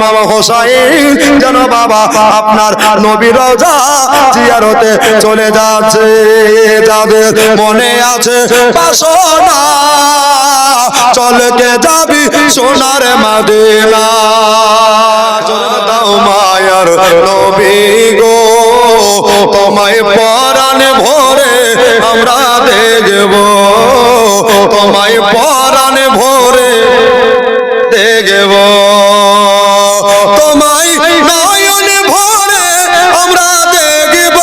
ইমাম হোসাইন যেন বাবা আপনার নবীর রওজা জিয়ারতে চলে যাচ্ছে। যাদের মনে আছে বাসনা চলকে যাবি সোনার মদিনা, চলে দাও মায়ার নবী গো, তোমায় পরাণ ভরে আমরা দেখব, তোমায় পরাণ ভরে দেখব, তোমায় নয়ন ভরে আমরা দেখব,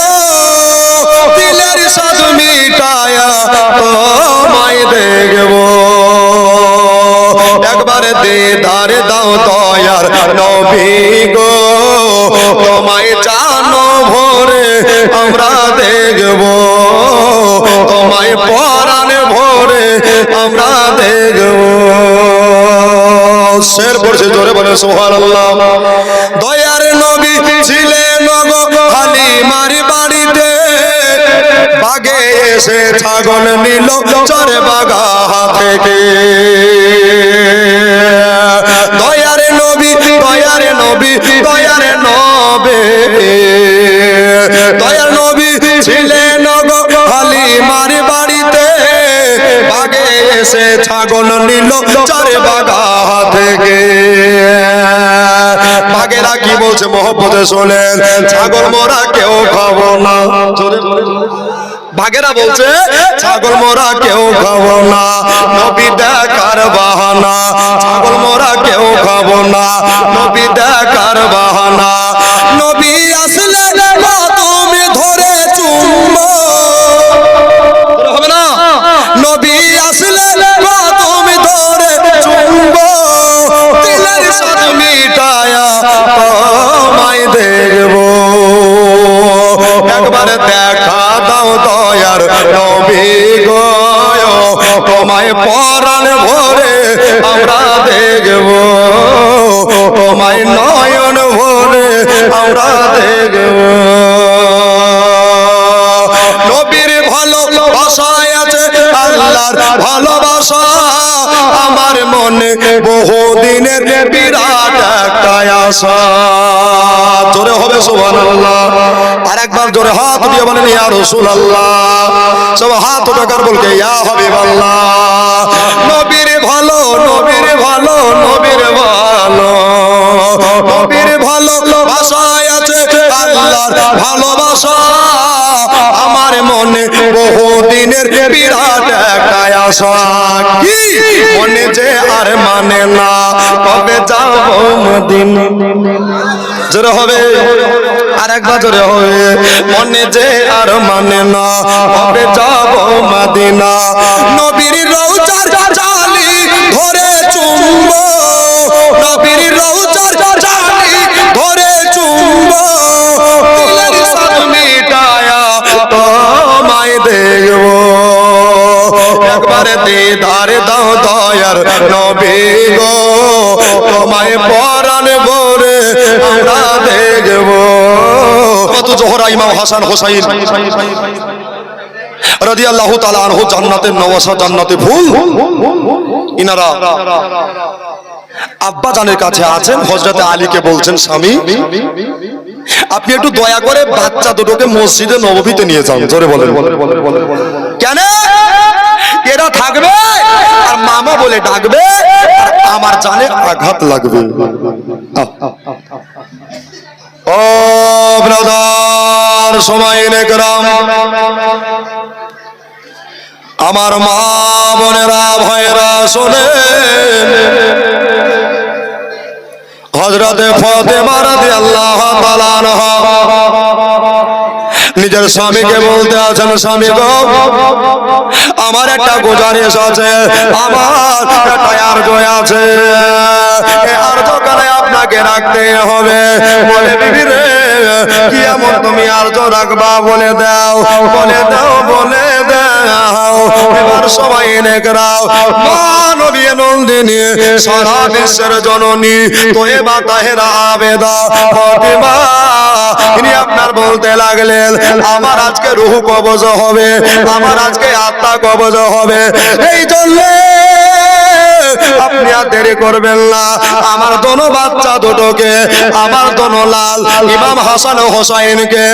দিলের সাধ মিটায়া তোমায় দেখব। একবার দিদার দাও দয়ার নবী গো, তোমায় জানো ভরে আমরা দেখব, তোমায় পরাণ ভরে আমরা দেখব। শের পড়ছে জোরে বলে সুবহানাল্লাহ। দয়ার নবী ছিলেন গো হালিমার বাড়িতে, বাগে এসে ছাগল নিল চরে বাগা থেকে। দয়ার নবী দয়ার নবী দয়ার নবী, দয়ার নবী ছিলেন গো হালিমার বাড়িতে, বাগে এসে ছাগল নিল চরে বাগা থেকে। বাগেরা কি বলছে মহব্বতে শোনেন, ছাগল মোরা কেউ খাবো না। বাগেরা বলছে ছাগল মোরা কেউ খাবো না, নবী দেখার বাহানা, ছাগল মোরা কেউ খাবো না, নবী দেখার বাহানা। নবী আসলে তুমি ধরে চুম্বো, হবে না, নবী আসলে তুমি ধরে চুম্বো, দিলের সাথ মিটায়া তোমায় দেখব। একবার দেখা দাও দয়ার নবী গো, তোমায় পরাণ ভরে আমরা দেখব, তোমায় নয়ন ভরে আমরা দেখব। নবীর ভালোবাসায় আছে আল্লাহর ভালোবাসা, আমার মনে বহুদিনের বিরাট একটা আশা। জোরে হবে সুবহানাল্লাহ। আর একবার জোরে হাত দিয়ে বলেন ইয়া রাসূলুল্লাহ। সব হাত উঠাকার বলকে ইয়া হাবিবাল্লাহ। নবীর ভালো নবীর ভালো নবীর ভালো, নবীর ভালোবাসায় আছে আল্লাহর ভালোবাসা, আমার মনে বহুদিনের বিরাট একটা আশা। কি মনে যে আর মানে না কবে যাব মদিনা। জোরে হবে আর একবার জোরে হবে, মনে যে আর মানে না কবে যাব মদিনা। নবীর রওজার জালি ধরে চুম্বো, নবীর রওজার জালি ধরে চুম্বো, দিলের সাথ মিটায়া তোমায় দেখব। একবারে দিদার দাও দয়ার নবী গো, তোমায় পরাণ ভরে আমরা দেখব। কত জোহরা ইমাম হাসান হোসাইন রাদিয়াল্লাহু তাআলা আনহু জান্নাতের নওয়াসা, জান্নাতে ফুল। ইনারা আব্বা জানের কাছে আছেন, হযরতে আলীকে বলছেন স্বামী আপনি একটু দয়া করে বাচ্চা দুটোকে মসজিদে নববীতে নিয়ে যান। জোরে বলেন কেন? এরা থাকবে আর মামা বলে ডাকবে, আমার জানে আঘাত লাগবে। ও ব্রাদার সমাইনে কেরাম, আমার মা বোনেরা ভাইরা শোনেন, হযরতে ফাতেমা রাদিয়াল্লাহু তাআলা আনহা নিজের স্বামীকে বলতে আছেন, স্বামী গো আমার একটা গুজারিশ আছে, আমার একটা আরজ আছে, এই আরজ কালে আপনাকে রাখতে হবে। বলে বিবি রে কি এমন তুমি আরজ রাখবা? বলে দাও বলে দাও বলে দাও। এবার সবাই নেকরাও মা নবী নন্দিনী সারা বিশ্বের জননী তয়্যেবা তাহেরা আবেদা ফাতেমা, তিনি আপনার বলতে লাগলেন আমার আজকে রূহ কবজ হবে, আমার আজকে আত্মা কবজ হবে। এই জন্য আপনি আর দেরি করবেন না, আমার দোনো বাচ্চা দুটোকে, আমার দোনো লাল ইমাম হাসান ও হোসাইনকে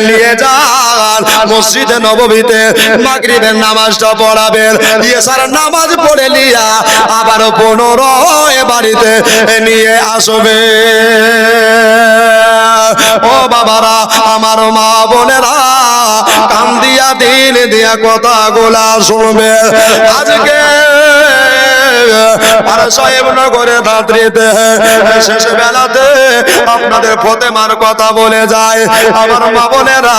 নিয়ে যান মসজিদে নববীতে, মাগরিবের নামাজটা পড়াবেন, ইশার নামাজ পড়ে নিয়া আবার পুনরায় বাড়িতে নিয়ে আসবে। ও বাবারা, আমার মা বোনেরা, কান দিয়া দিন দিয়া কথাগুলা শুনবে। আজকে আর সাহেবনগরে ধাত্রীতে শেষ বেলাতে আপনাদের ফতেমার কথা বলে যায়। আমার মা বোনেরা,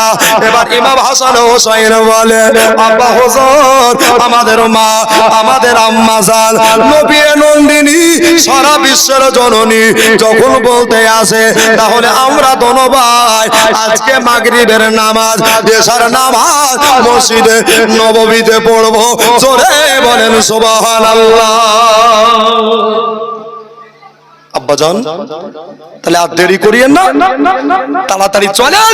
এবার ইমাম হাসান ও হোসাইন বলে, আব্বা হুজুর, আমাদের মা, আমাদের আম্মা জান নবী নন্দিনী, সারা বিশ্বের জননী যখন বলতে আসে, তাহলে আমরা দোনো ভাই আজকে মাগরিবের নামাজ, এশার নামাজ মসজিদে নববীতে পড়বো। জোরে বলেন সুবহানাল্লাহ। আব্বাজান, তাহলে আর দেরি করিয়েন না, তাড়াতাড়ি চলেন।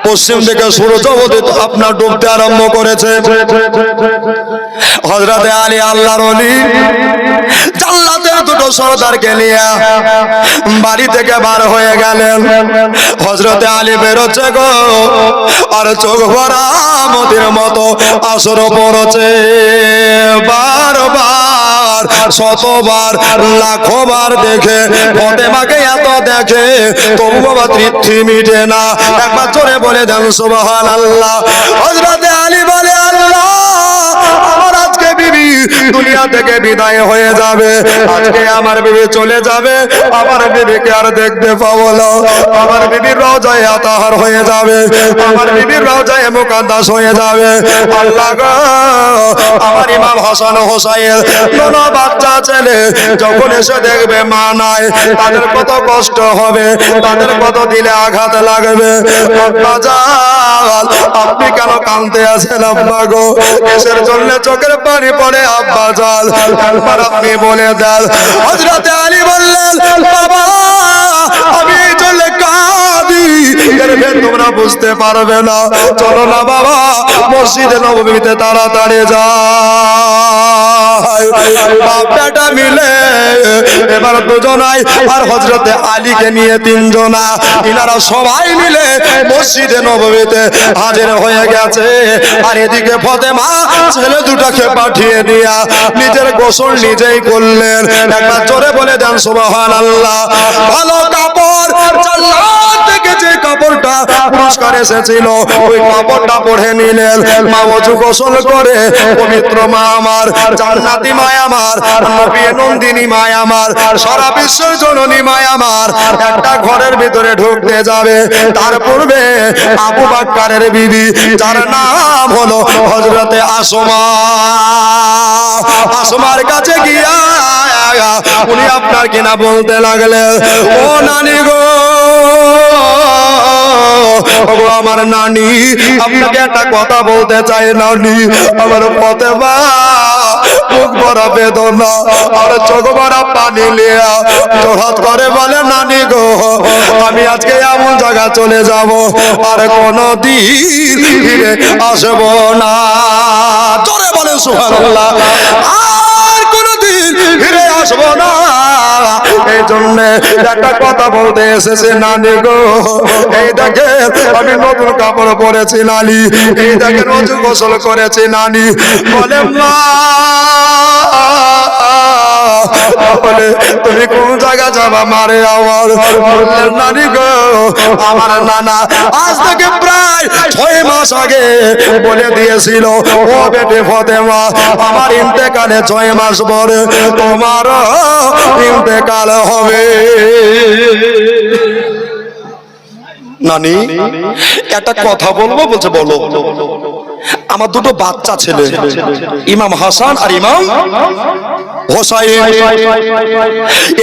পশ্চিম দিকে সূর্য উদিত আপনার ডুবতে আরম্ভ করেছে। হযরতে আলী আল্লাহর ওলি জান্নাতের দুটো সর্দারকে নিয়ে বাড়ি থেকে বার হয়ে গেলেন। হযরতে আলী বেরোচ্ছে গো, আর চোখ ভরা মতির মতো আসর পড়ছে। বারবার, শতবার, লাখবার দেখে ফতেমাকে এত দেখে, তবু বাবা তৃপ্তি মিটে না। একবার জোরে বলে দেন সুবহানাল্লাহ। হযরতে আলী বলে, আল্লাহ, আমার আজকে বিবি দুনিয়া থেকে বিদায় হয়ে যাবে, আজকে আমার বিবি চলে যাবে, আমার বিবিকে আর দেখতে পাবো না, আমার বিবির রওজায়ে আতাহার হয়ে যাবে, আমার বিবির রওজায়ে মুকাদ্দাস হয়ে যাবে। আল্লাহ গো, আমার ইমাম হাসান হোসাইন দোনো বাচ্চা ছেলে যখন এসে দেখবে মা নাই, তাদের কত কষ্ট হবে, তাদের কত দিলে আঘাত লাগবে। আব্বা জান, আপনি কেন কাঁদতে আছেন আব্বা গো? কিসের জন্য চোখের পানি পড়ে আব্বা জান? একবার আপনি বলে দেন। হযরতে আলী বললেন, বাবা, আমি চলে কাঁদি, তোমরা বুঝতে পারবে না, চলো না বাবা মসজিদে নববীতে তাড়াতাড়ি যাই। বাপ বেটা মিলে এবার দুজনাই, আর হযরতে আলীকে নিয়ে তিনজনা, ইনারা সবাই মিলে মসজিদে নববীতে হাজির হয়ে গেছে। আর এদিকে ফতেমা ছেলে দুটাকে পাঠিয়ে দিয়া নিজের গোসল নিজেই করলেন। একবার জোরে বলে দেন সুবহানাল্লাহ। ভালো কাপড়, জান্নাত থেকে যে কাপড়টা পুরস্কার এসেছিল, ওই কাপড়টা পরে নিলেন। মা ওযু গোসল করে, পবিত্র মা আমার, জান্নাতি মা আমার, নবী নন্দিনী মা আমার, সারা বিশ্বের জননী মা আমার, একটা ঘরের ভিতরে ঢুকতে যাবে। তার পূর্বে আবু বকরের বিবি, যার নাম হলো হযরতে আসমা, আসমার কাছে গিয়া উনি আপনার কিনা বলতে লাগলেন, ও নানি গো, আমার নানি, আপনাকে একটা কথা বলতে চাই নানি। আমার ফতেমা বুক ভরা বেদনা আর চোখ ভরা পানি লিয়া জোড়হাত করে বলে, নানি গো, আমি আজকে এমন জায়গা চলে যাব আর কোনদিন ফিরে আসব না। জোরে বলেন সুবহানাল্লাহ। আর কোনদিন ফিরে আসব না। এই জন্য একটা কথা বলতে এসেছে নানি গো, এই দেখেন আমি নতুন কাপড় পরেছি নানি, এই দেখেন ওযু গোসল করেছি নানি। বলে, মা, বলে, তুমি কোন জায়গা যাবা মারে আমার? বললেন, নানি গো, আমার নানা আজ থেকে প্রায় 6 মাস আগে বলে দিয়েছিল, ও বেটে ফতেমা, আমার ইন্তেকালে 6 মাস পরে তোমার ইন্তেকাল হবে। নানি, একটা কথা বলবো? বলছে, বলো। আমার দুটো বাচ্চা ছেলে, ইমাম হাসান আর ইমাম হোসাইন,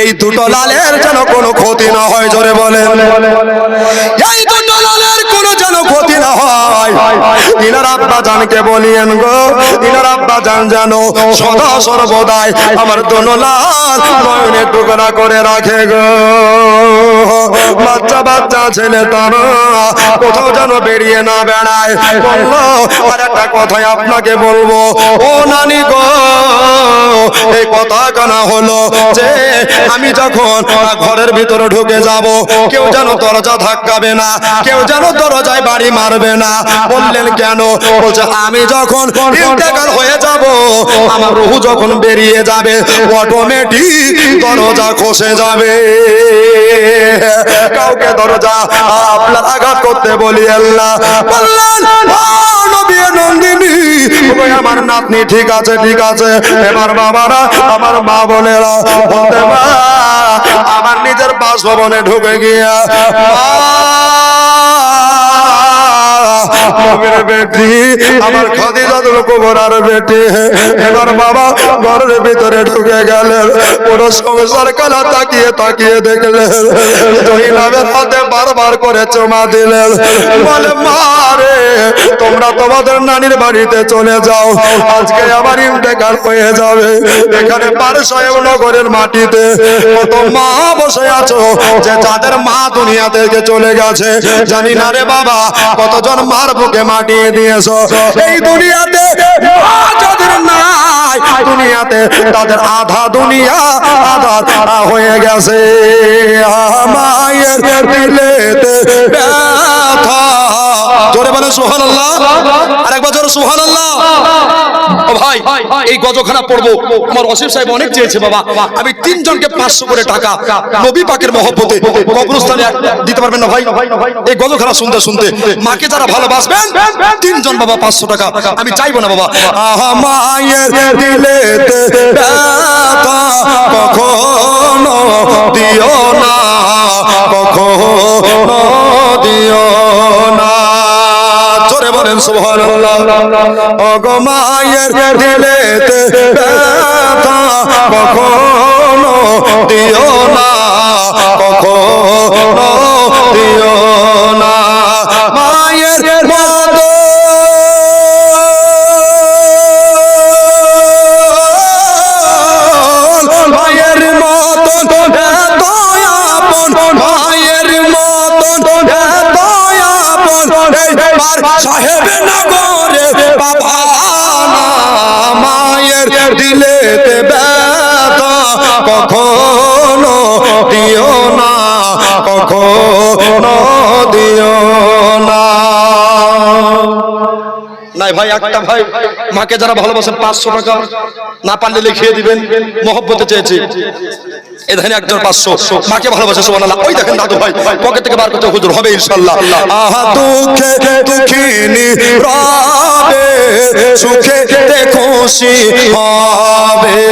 এই দুটো লালের যেন কোনো ক্ষতি না হয়। জোরে বলেন, এই দুটো লালের কোনো যেন ক্ষতি না হয়। ইনার আব্বা জানকে বলিয়েন গো, ইনার আব্বা জান যেন সদা সর্বদাই আমার দুটো লাল নয়নের টুকরা করে রাখে গো। বাচ্চা বাচ্চা ছেলে তারা কোথাও যেন বেরিয়ে না বেড়ায়। বললো আর একটা কথাই আপনাকে বলবো ও নানি গো, এই কথা কানা হলো যে আমি যখন ঘরের ভিতরে ঢুকে যাব কেউ যেন দরজা ধাক্কাবে না, কেউ যেন দরজায় বাড়ি মারবে না। বললেন কেন? বলছে আমি যখন ইন্তেকাল হয়ে যাব, আমার রূহ যখন বেরিয়ে যাবে অটোমেটিক দরজা খসে যাবে। কাউকে দরজা আপনার আঘাত করতে বলি আল্লাহ। বললেন নবী নন্দিনী, আমার নাতনি ঠিক আছে ঠিক আছে। এবার বাবারা আমার মা বোনেরা বলতে মা আমার নিজের বাসভবনে ঢুকে গিয়া বেটি আমার খাদিজাতুল কুবরার বেটি, এবার বাবা ঘরের ভিতরে ঢুকে গেলেন। পুরো সংসার কালা তাকিয়ে তাকিয়ে দেখলেন, জহিনাবের হাতে বারবার করে চুমা দিলেন। বলে মা রে তোমরা তোমাদের নানির বাড়িতে চলে যাও, আজকে আবার ইন্তেকাল হয়ে যাবে। এখানে পারসাহেব নগরের মাটিতে কত মা বসে আছো যে যাদের মা দুনিয়া থেকে চলে গেছে। জানি না রে বাবা কতজন মার বুকে মাটিয়ে দিয়েছো। এই দুনিয়াতে মা যাদের নাই, দুনিয়াতে তাদের আধা দুনিয়া আধা তারা হয়ে গেছে। মায়ের দিলেতে ব্যথা, জোরে বলে সুবহানাল্লাহ, আরেকবার জোরে সুবহানাল্লাহ। ও ভাই এই গজখানা পড়বো আমার ওসিফ সাহেব অনেক চেয়েছে বাবা। আমি তিনজনকে 500 করে টাকা নবী পাকের মহব্বতে কবরস্থানে দিতে পারবেন না ভাই? এই গজখানা শুনতে শুনতে মাকে যারা ভালোবাসবেন তিনজন বাবা 500 টাকা আমি চাইবো না বাবা। আহা মায়ের দিলেতে ব্যথা কখনো দিও না, কখনো দিও না। জোরে বলেন সুবহানাল্লাহ। ওগো মায়ের দিলেতে ব্যথা কখনো দিও না, কখনো দিও না। মায়ের মত মায়ের মতন এত আপন, মায়ের মতন এত আপন সাহেব নগরে বাবা না। মায়ের দিলেতে ব্যথা কখনো দিও না, কখনো দিও না। নাই ভাই একটা ভাই মাকে যারা ভালোবাসেন 500 টাকা না পারলে লিখিয়ে দিবেন, মহব্বতে চেয়েছি। এই দেখেন একজন 500 মাকে ভালোবাসে সুবহানাল্লাহ। ওই দেখেন দাদু ভাই পকেট থেকে বার করতে হুজুর হবে ইনশাআল্লাহ। আহা দুঃখে দুঃখিনী রবে, সুখে খুশি হবে।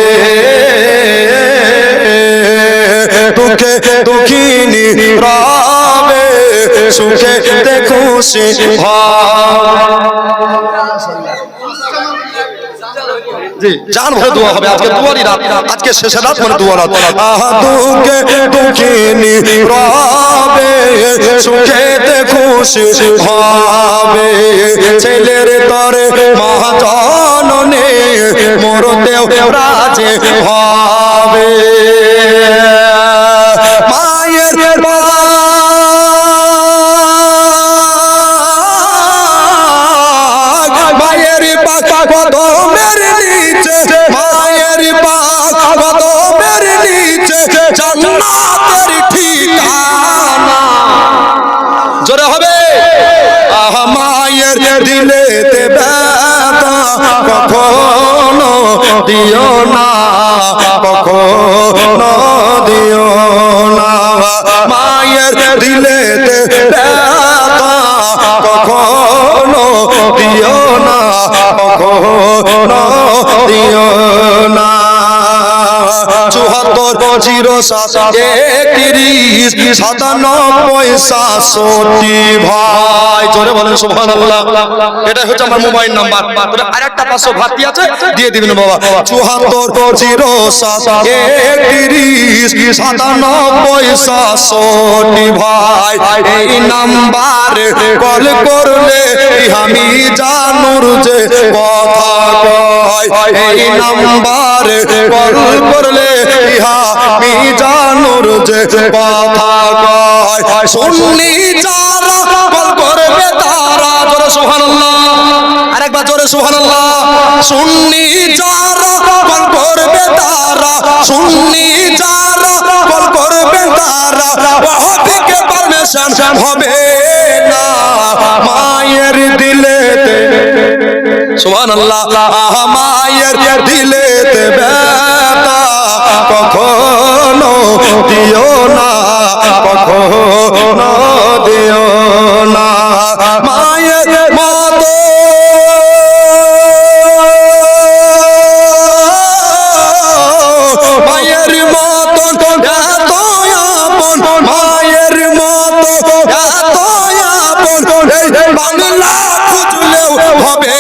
দুঃখে দুঃখিনী রবে, সুখে খুশি জি জান ভরে দোয়া হবে। আজকে দুয়ারি রাত, আজকে শেষের রাত মানে দুয়া রাত। আহা দুঃখে দুঃখিনী রবে, সুখেতে খুশি হবে। ছেলের তরে মা জননী মরতেও রাজি হবে। মায়ের মায়ের পাকা কদমের নিচে, মায়ের পাকা কদমের নিচে জান্নাতের ঠিকানা। জোরে হবে। আহা মায়ের দিলেতে ব্যথা কখনো দিও না, কখনো দিও না। মায়ের দিলেতে ব্যথা কখনো দিও না, কখনো দিও না। 74 0 7 31 97 ভাই জোরে বলেন সুবহানাল্লাহ। এটা হচ্ছে আমার মোবাইল নাম্বার। আরেকটা 500 ভাতি আছে দিয়ে দিবেন বাবা। 74 0 31 97 ভাই এই নাম্বারে কল করলে আমি জানুর যে কথা কয়। এই নাম্বারে কল করলে আমি জানুর যে কথা কয়। সুন্নি যারা কল করবে তারা, জোরে সুবহানাল্লাহ, আরেকবার জোরে সুবহানাল্লাহ। সুন্নি যারা কল করবে তারা, সুন্নি যারা কল করবে তারা, ওয়াহাবিকে পারমিশন হবে না মায়ের দিলেতে, সুবহানাল্লাহ, মায়ের দিলেতে ব্যথা কখনো দিও না, কখনো দিও না। মায়ের মতো মায়ের মতন এত আপন, মায়ের মতো এত আপন এই বাংলা খুঁজলেও হবে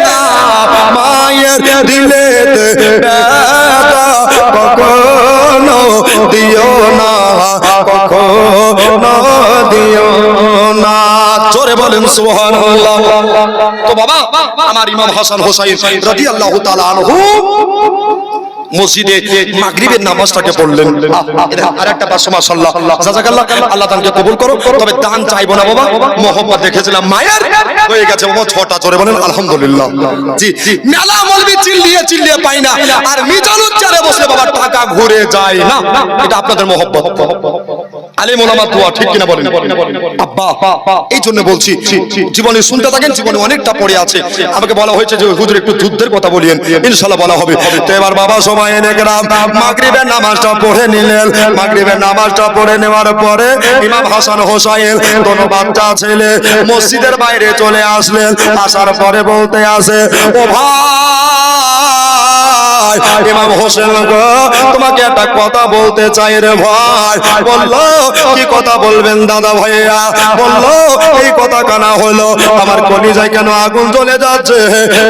না মায়ের দিলেতে ব্যথা কখনো দিও না, কখনো দিও না। জোরে বলেন সুবহানাল্লাহ। তো বাবা আমার ইমাম হাসান হোসাইন রাদিয়াল্লাহু তাআলা আনহু মসজিদে মাগরিবের নামাজটাকে পড়লেন। আরেকটা পাশে মাশাআল্লাহ জাযাকাল্লাহ, আল্লাহ দানকে কবুল করো। তবে দান চাইবো না বাবা, মোহব্বত দেখেছিলাম মায়ের হয়ে গেছে বাবা 6টা, জোরে বলেন আলহামদুলিল্লাহ। জি মেলা মলবি চিল্লিয়ে চিল্লিয়ে পাই না, আর মিজানুর চারে বসে বাবা টাকা ঘুরে যায় না, এটা আপনাদের মোহব্বত। আলেম ওলামা দোয়া, ঠিক কিনা বলেন? আব্বা এই জন্য বলছি, জীবনে শুনতে থাকেন, জীবনে অনেকটা পড়ে আছে। আমাকে বলা হয়েছে যে হুজুর একটু যুদ্ধের কথা বলিয়েন, ইনশাআল্লাহ বলা হবে। তো এবার বাবা সময় এনে গেলাম, মাগরিবের নামাজটা পড়ে নিলেন। মাগরিবের নামাজটা পড়ে নেওয়ার পরে ইমাম হাসান হোসাইন দোনো বাচ্চা ছেলে মসজিদের বাইরে চলে আসলেন। আসার পরে বলতে আসে, ও ভাই ইমাম হোসেন গো, তোমাকে একটা কথা বলতে চাই রে ভাই। বললো কি কথা বলবেন দাদা ভাইয়া? বললো এই কথা কানা হলো, আমার কলিজায় কেন আগুন জ্বলে যাচ্ছে,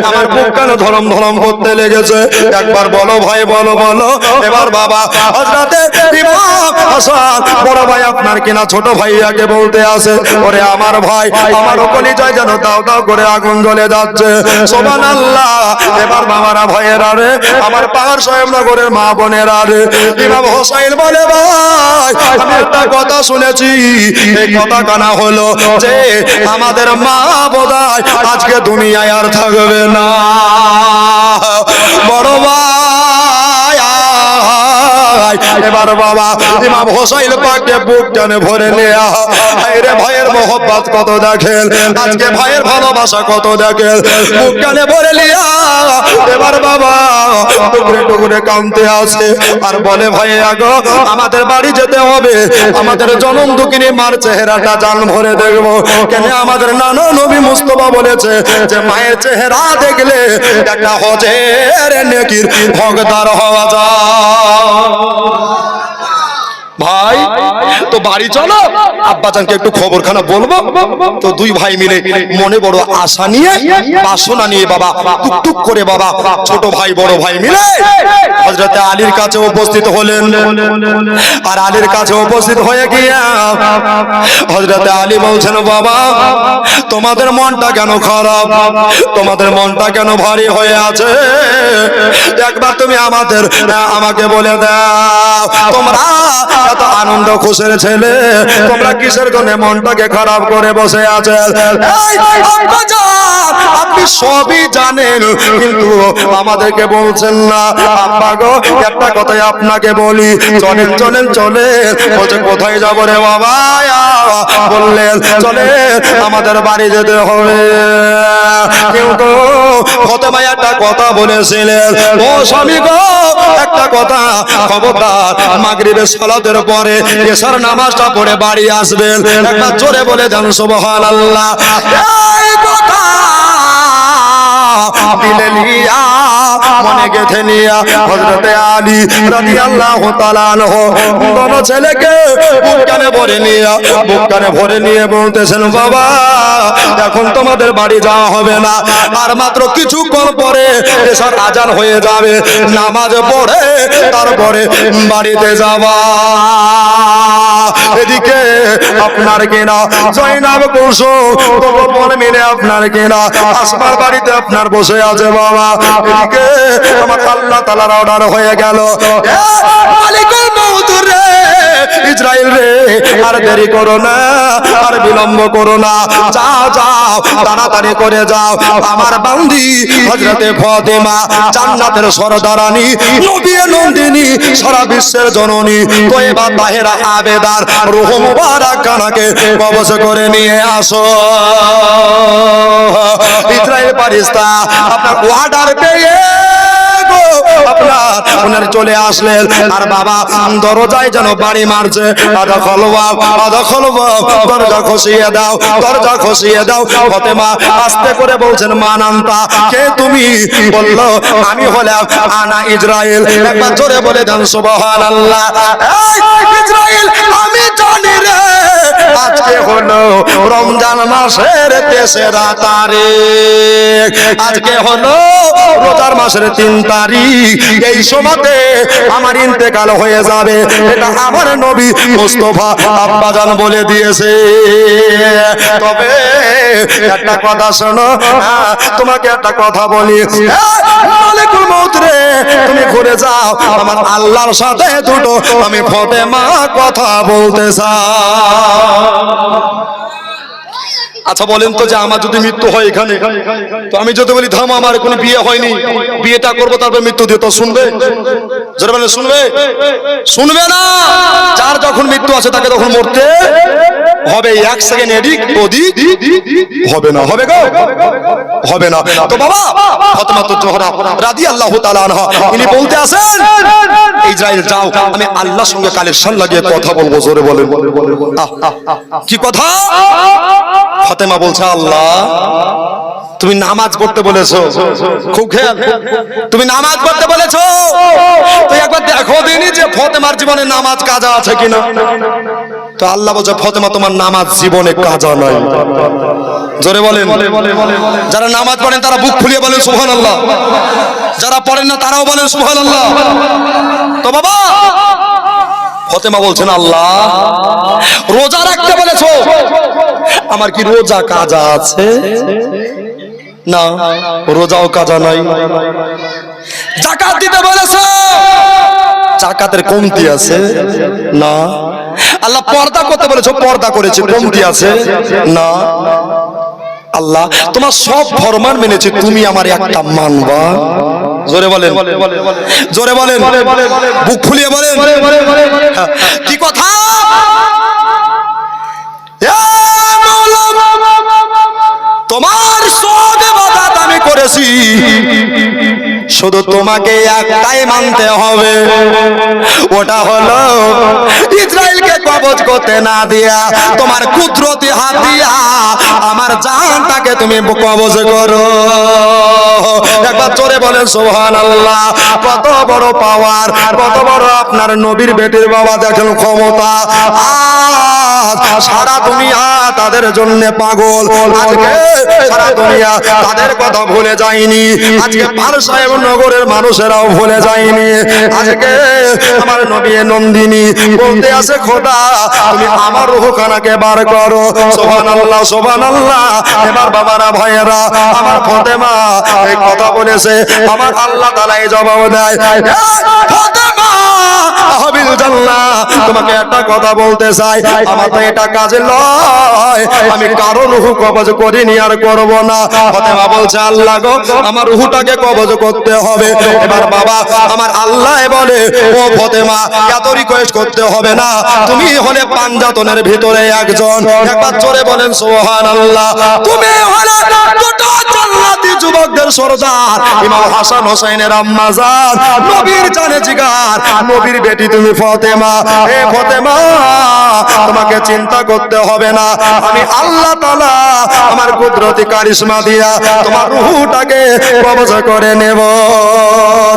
আমার বুক কেন ধরম ধরম করতে লেগেছে, একবার বলো ভাই, বলো বলো। এবার বাবা হযরতে ইমাম হাসান বড় ভাই আপনার কিনা ছোট ভাইয়াকে বলতে আসে, ওরে আমার ভাই, আমার কলিজায় যেন দাও দাও করে আগুন জ্বলে যাচ্ছে, সুবহানাল্লাহ। এবার বাবারা ভাইয়েরা রে, আমার পাহাড় সাহেব নগরের মা বোনেরা রে, ইমাম হোসাইন বলে ভাই আমি একটা কথা শুনেছি, এই কথা কানা হলো যে আমাদের মা বোধহয় আজকে দুনিয়ায় আর থাকবে না। বড় ভাই এবার বাবা ইমাম হোসাইন পাককে বুক টানে ভরে নেয়া, রে ভাইয়ের মোহব্বত কত দেখেন, আজকে ভাইয়ের ভালোবাসা কত দেখেন, বুক টানে ভরে লিয়া এবার বাবা টুকরে টুকরে কাঁদতে আসে আর বলে ভাই আগো আমাদের বাড়ি যেতে হবে, আমাদের জনম দুঃখিনী মার চেহারাটা জান ভরে দেখবো। কেন আমাদের নানা নবী মুস্তাফা বলেছে যে মায়ের চেহারা দেখলে একটা হজের নেকির হকদার হওয়া যায়। ভাই তো বাড়ি চলো, আব্বাজানকে একটু খবরখানা বলবো। তো দুই ভাই মিলে মনে বড় আশা নিয়ে বাসনা নিয়ে বাবা টুকটুক করে বাবা ছোট ভাই বড় ভাই মিলে হযরতে আলীর কাছে উপস্থিত হলেন। আর আলীর কাছে উপস্থিত হয়ে গিয়া হযরতে আলী বলছেন, বাবা তোমাদের মনটা কেন খারাপ, তোমাদের মনটা কেন ভারী হয়ে আছে, একবার তুমি আমাকে বলে দাও, তোমরা এত আনন্দ খুশির ছেলে, তোমরা কিসের জন্য মনটাকে খারাপ করে বসে আছেন? আপনি সবই জানেন কিন্তু আমাদেরকে বলছেন না। আব্বা গো একটা কথাই আপনাকে বলি, চলেন চলেন চলেন। বলছে কোথায় যাবো রে বাবা? বললেন চলে আমাদের বাড়ি যেতে হবে। কিন্তু ফতেমা একটা কথা বলেছিলেন, ও স্বামী গো একটা কথা খবরদার, মাগরিবের সালাতের পরে এশার নামাজটা পড়ে বাড়ি আসবেন। একবার জোরে বলে যান সুবহানাল্লাহ। এই কথা দিলে নিয়া মনে গেঁথে নিয়া হযরতে আলী রাদিয়াল্লাহু তাআলা আনহু বড় ছেলেকে বুক কানে ভরে নিয়ে বলতেছেন, বাবা এখন তোমাদের বাড়ি যাওয়া হবে না, আর মাত্র কিছুক্ষণ পরে এশার আজান হয়ে যাবে, নামাজ পড়ে তারপরে বাড়িতে যাবা। এদিকে আপনার কিনা জয়নাব কুলসুম মনে মিলে আপনার কিনা আসমার বাড়িতে আপনার বসে আছে বাবা। এদিকে আমার আল্লাহ তাআলার অর্ডার হয়ে গেল, মালিকুল মউত রে ইসরাইল রে আর দেরি করো না, আর বিলম্ব করো না, যাও যাও তাড়াতাড়ি করে যাও। আমার বান্দি হযরতে ফাতেমা জান্নাতের সরদারানী, নবী নন্দিনী, সারা বিশ্বের জননী, তয়্যিবা তাহেরা আবেদার রূহ মুবারক খানাকে কবজ করে নিয়ে আসো। ইসরাইল ফেরেশতা আপনার অর্ডার পেয়ে আপনার চলে আসলেন, আর বাবা দরজায় যেন বাড়ি মারছে, আদা খলবা দরজা খসিয়ে দাও, দরজা খসিয়ে দাও। ফাতেমা আস্তে করে বলছেন, মান আনতা, কে তুমি? বলল, আমি হলাম আনা ইসরাইল। একবার জোরে বলে দেন সুবহানাল্লাহ। এই ইসরাইল, আমি জানি রে আজকে হলো রমজান মাসের 3রা তারিখ, আজকে হলো রোজার মাসের 3 তারিখ। এই সময়তে আমার ইন্তেকাল হয়ে যাবে, এটা আমার নবী মুস্তাফা আব্বাজান বলে দিয়েছে। তবে একটা কথা শোনো, তোমাকে একটা কথা বলি, মালিকুল মউত রে, তুমি ঘুরে যাও, আমার আল্লাহর সাথে দুটো আমি ফাতেমা কথা বলতে চাই। আচ্ছা বলেন তো, যে আমার যদি মৃত্যু হয় এখানে, তো আমি যদি বলি থাম, আমার কোনো বিয়ে হয়নি, বিয়েটা করবো তারপর মৃত্যু দিয়ে, তো শুনবে? যারা বলে শুনবে? শুনবে না। যার যখন মৃত্যু আছে তাকে তখন মরতে হবে। 1 সেকেন্ড এদিক ওদিক হবে না, হবে গো, হবে না। তো বাবা ফাতেমা জোহরা রাদিয়াল্লাহু তাআলা আনহা ইনি বলতে আছেন, ইসরাইল যাও, আমি আল্লাহর সঙ্গে কালেকশন লাগিয়ে কথা বলবো। জোরে বলেন কি কথা? ফাতেমা বলছে, আল্লাহ তুমি নামাজ পড়তে বলেছো, খুব খেয়াল, তুমি নামাজ পড়তে বলেছো, তো একবার দেখো দিনই যে ফাতেমার জীবনে নামাজ কাজা আছে কিনা। তো আল্লাহ বলছে, ফাতেমা তোমার নামাজ জীবনে কাজা নাই। জোরে বলেন। যারা নামাজ পড়েন তারা বুক ফুলিয়ে বলেন সুবহানাল্লাহ, যারা পড়েন না তারাও বলেন সুবহানাল্লাহ। তো বাবা ফাতেমা বলছেন, আল্লাহ রোজা রাখতে বলেছো, আমার কি রোজা কাজা আছে? না, রোজাও কাজা নাই। যাকাত দিতে বলেছো, যাকাতের কমতি আছে? না। আল্লাহ পর্দা করতে বলেছো, পর্দা করেছে, কমতি আছে? না। আল্লাহ তোমার সব ফরমান মেনেছি, তুমি আমার একটা মানবা? জোরে বলেন, জোরে বলেন, বুক ফুলিয়ে বলেন কি কথা? তোমার সব ইবাদত আমি করেছি, শুধু তোমাকে একটাই মানতে হবে, ওটা হলো ইসরাইলকে কবজ করতে না দিয়া তোমার কুদরতি হাত দিয়া আমার জানটাকে তুমি কবজ করো। একবার জোরে বলেন সুবহানাল্লাহ। কত বড় পাওয়ার, কত বড় আপনার নবীর বেটির বাবা দেখেন ক্ষমতা। আজ সারা দুনিয়া তাদের জন্য পাগল, আজকে সারা দুনিয়া তাদের কথা ভুলে যায়নি, আজকে পারসাহেব নগরের মানুষেরাও ভুলে যায়নি। আজকে আমার নবী নন্দিনী বলতে আছে, খোদা তুমি আমার রূহখানাকে বার করো। সুবহানাল্লাহ, সুবহানাল্লাহ। এবার বাবারা ভাইয়েরা, আমার ফাতেমা এই কথা বলেছে, আমার আল্লাহ তাআলা এই জবাব দেয়, ফাতেমা হাবিল জান্নাহ, তোমাকে একটা কথা বলতে চাই, আমার তো এটা কাজে লয়, আমি কারো রূহ কবজ করিনি আর করব না। ফাতেমা বলছে, আল্লাহ গো আমার রূহটাকে কবজ করতে হবে। এবার বাবা আমার আল্লাহ বলে, ও ফাতেমা এত রিকোয়েস্ট করতে হবে না, তুমি হলে পাঞ্জাতনের ভিতরে একজন। একবার জোরে বলেন সুবহানাল্লাহ। তুমি হলে গোটা জান্নাতি যুবকদের সরদার, ইমাম হাসান হোসেনের আম্মা জান, নবীর জানে জিগার, নবীর বেটি তুমি ফাতেমা। এ ফাতেমা তোমাকে চিন্তা করতে হবে না, আমি আল্লাহ তাআলা আমার কুদরতি কারিশমা দিয়া তোমার রূহটাকে কবজ করে নেব।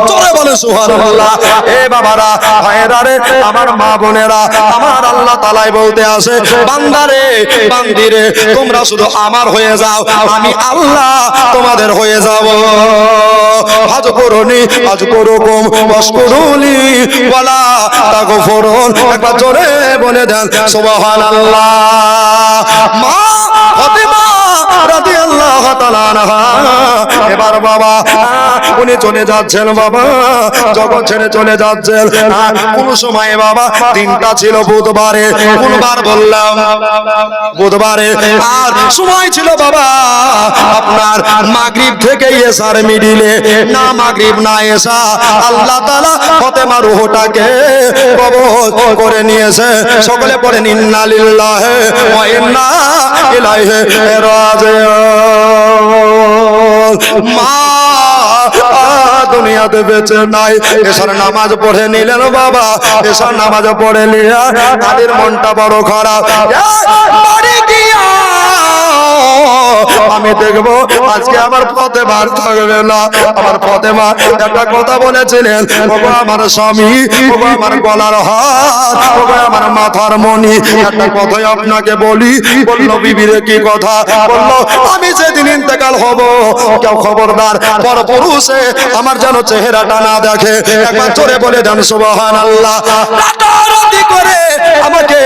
জোরে বলে সুবহানাল্লাহ। এ বাবারা ভাইয়েরা রে, আমার মা বোনেরা, আমার আল্লাহ তাআলাই বলতে আসে, বান্দারে বান্দিরে তোমরা শুধু আমার হয়ে যাও, আমি আল্লাহ তোমাদের হয়ে যাব। আজ করুনি আজ করুকুম ওয়াশকুরুনি ওয়ালা তাগফুরুন। একবার জোরে বলে দেন সুবহানাল্লাহ। মা ফাতেমা রাদিয়াল্লাহু রাদিয়াল্লাহু তাআলা আনহা এবার বাবা উনি চলে যাচ্ছেন বাবা, জগৎ ছেড়ে চলে যাচ্ছেন। কোন সময় বাবা দিনটা ছিল বুধবারে, কোনবার বললাম বুধবারে, আর সময় ছিল বাবা আপনার মাগরিব থেকে এশার মিডিলে, না মাগরিব না এশা, আল্লাহ তাআলা ফাতেমা রূহটাকে কবজ করে নিয়েছে। সকলে পড়েন ইন্না লিল্লাহি ওয়া ইন্না ইলাইহি রাজিউন। মা দুনিয়াতে বেঁচে নাই, এশার নামাজ পড়ে নিলেন বাবা, এশার নামাজ পড়ে নিয়া তাদের মনটা বড় খারাপ। বাড়ি গিয়া আমি দেখবো আজকে আমার ফাতেমা থাকবে না। আমার ফাতেমা একটা কথা বলেছিলেন, ওগো আমার স্বামী, ওগো আমার গলার হাত, ওগো আমার মাথার মণি, একটা কথাই আপনাকে বলি। বললো বিবিরে কি কথা? বললো আমি যেদিন ইন্তেকাল হব কেউ খবরদার পরপুরুষে আমার যেন চেহারাটা না দেখে। একবার জোরে বলে দেন সুবহানাল্লাহ। রাতারাতি করে আমাকে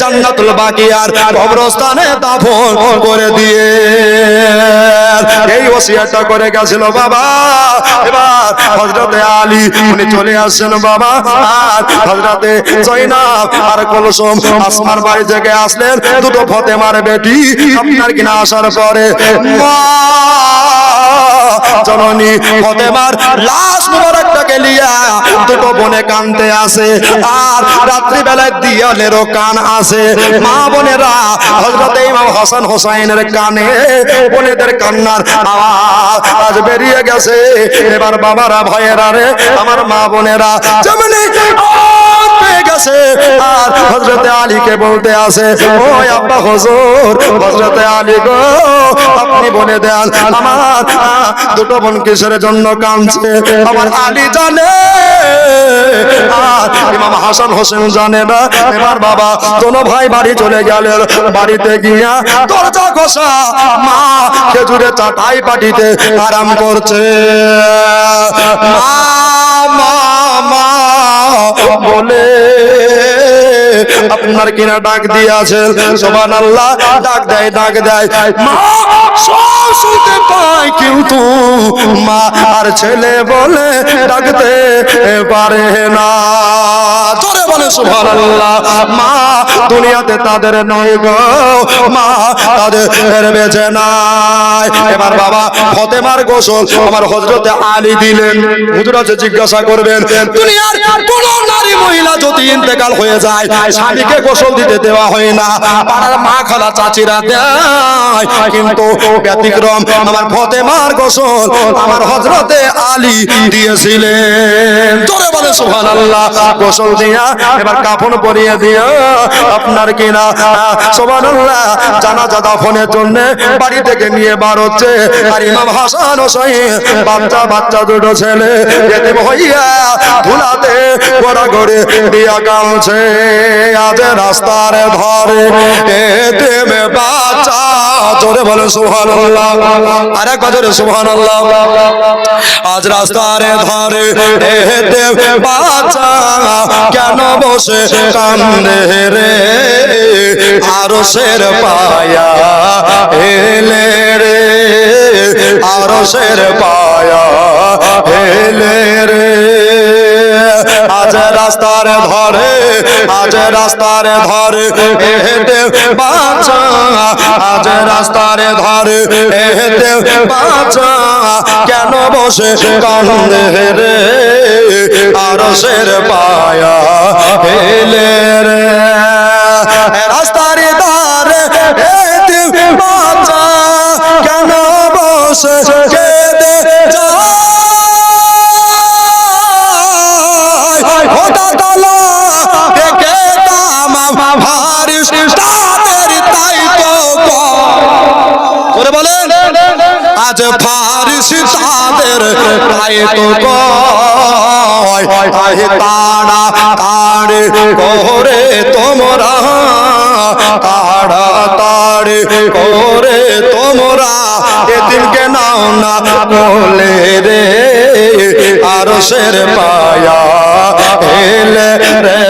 জান্নাতুল বাকিয়ার কবরস্থানে দাফন করে দিয়ে এই ওসিয়তটা করে গেছিল বাবা। এবার হযরতে আলী উনি চলে আসছেন বাবা, আর হযরতে জয়নাব আর কুলসুম আসমার বাড়ি থেকে আসলেন, দুটো ফাতেমার বেটি আপনার কিনা আসার পরে মা জননী ফাতেমার লাশ মুবারকটাকে লিয়া দুটো বোনে কানতে আসে, আর রাত্রি বেলায় দিয়ালেরও কান আসে। মা বোনেরা হযরত ইমাম হাসান হোসাইনের কানে বোনেদের কান্নার আওয়াজ বেরিয়ে গেছে। এবার বাবারা ভাইয়েরা রে, আমার মা বোনেরা যেমনি পেয়ে গেছে, আর হযরতে আলীকে বলতে আসে, ও আব্বা হুজুর, হযরতে আলী গো আপনি বলে দেন আমার দুটো বোন কিসের জন্য কাঁদছে। আমার আলী জানে আর ইমাম হাসান হোসেন জানে না। এবার বাবা দোনো ভাই বাড়ি চলে গেলেন, বাড়িতে গিয়া দরজা ঘষা মা খেজুরে চাটাই পাটিতে আরাম করছে। মা মা বলে আপনার কিনা ডাক দিয়েছেন, সুবহানাল্লাহ, ডাক দেয় ডাক দেয়, মা সব শুনতে পায় কিন্তু মা আর ছেলে বলে ডাকতে পারে না। জোরে বলে সুবহানাল্লাহ। মা দুনিয়াতে তাদের নয় গো, মা তাদের বেঁচে নাই। এবার বাবা ফাতেমার গোসল আমার হযরতে আলী দিলেন। হুজুর আছে জিজ্ঞাসা করবেন, দুনিয়ার কোন নারী মহিলা যদি ইন্তেকাল হয়ে যায় স্বামীকে গোসল দিতে দেওয়া হয় না, পাড়ার মা খালা চাচিরা দেয়, কিন্তু ব্যতিক্রম আমার ফাতেমার গোসল আমার হযরতে আলী দিয়েছিলেন। জোরে বলে সুবহানাল্লাহ। গোসল দিয়া এবার কাফন পরিয়ে দিয়া আপনার কিনা সুবহানাল্লাহ জানাজা দাফনের জন্য বাড়ি থেকে নিয়ে বার হচ্ছে। আর ইমাম হাসান হোসেন বাচ্চা বাচ্চা দুটো ছেলে এতিম হইয়া ধুলাতে গড়াগড়ি দিয়া কাঁদছে। আজ রাস্তার ধারে এতিম বাচ্চা, জোরে বলে সুবহানাল্লাহ, আরেকবার জোরে সুবহানাল্লাহ। আজ রাস্তার ধারে এতিম বাচ্চা কেন বসে কান্দে রে, আরশের পায়া এলে রে, আরশের পায়া এলে রে। আজ রাস্তার ধারে, আজ রাস্তার ধারে এতে বাঁচা, আজ রাস্তার ধারে এতে বাঁচা কেন বসে কান্দে রে, আরশের পায়া এলে রে। রাস্তার ধারে এতে বাঁচা কেন বসে কেঁদে যায়, খোদা তাআলা দেখে তামাম ফারিস্তাদের তাই তো করে বলেন, আজ ফারিস্তাদের তাই তো কয়, আহে তাড়া তাড়ে করে তোমরা, তাড়া তাড়ে করে তোমরা এদিনকে নাও না বলে রে, আরশের পায়া এলে রে,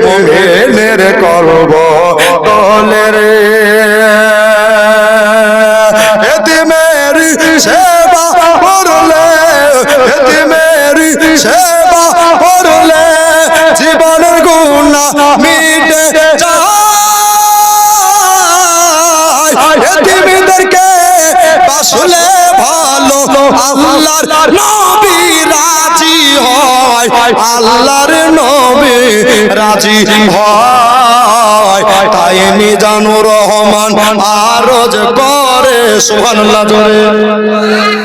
মুমিনের কলব তোলে রে। আল্লাহর নবী রাজি হয়, আল্লাহর নবী রাজি হয়। তাই মিজানুর রহমান আরজ করে সুবহানাল্লাহ জোরে।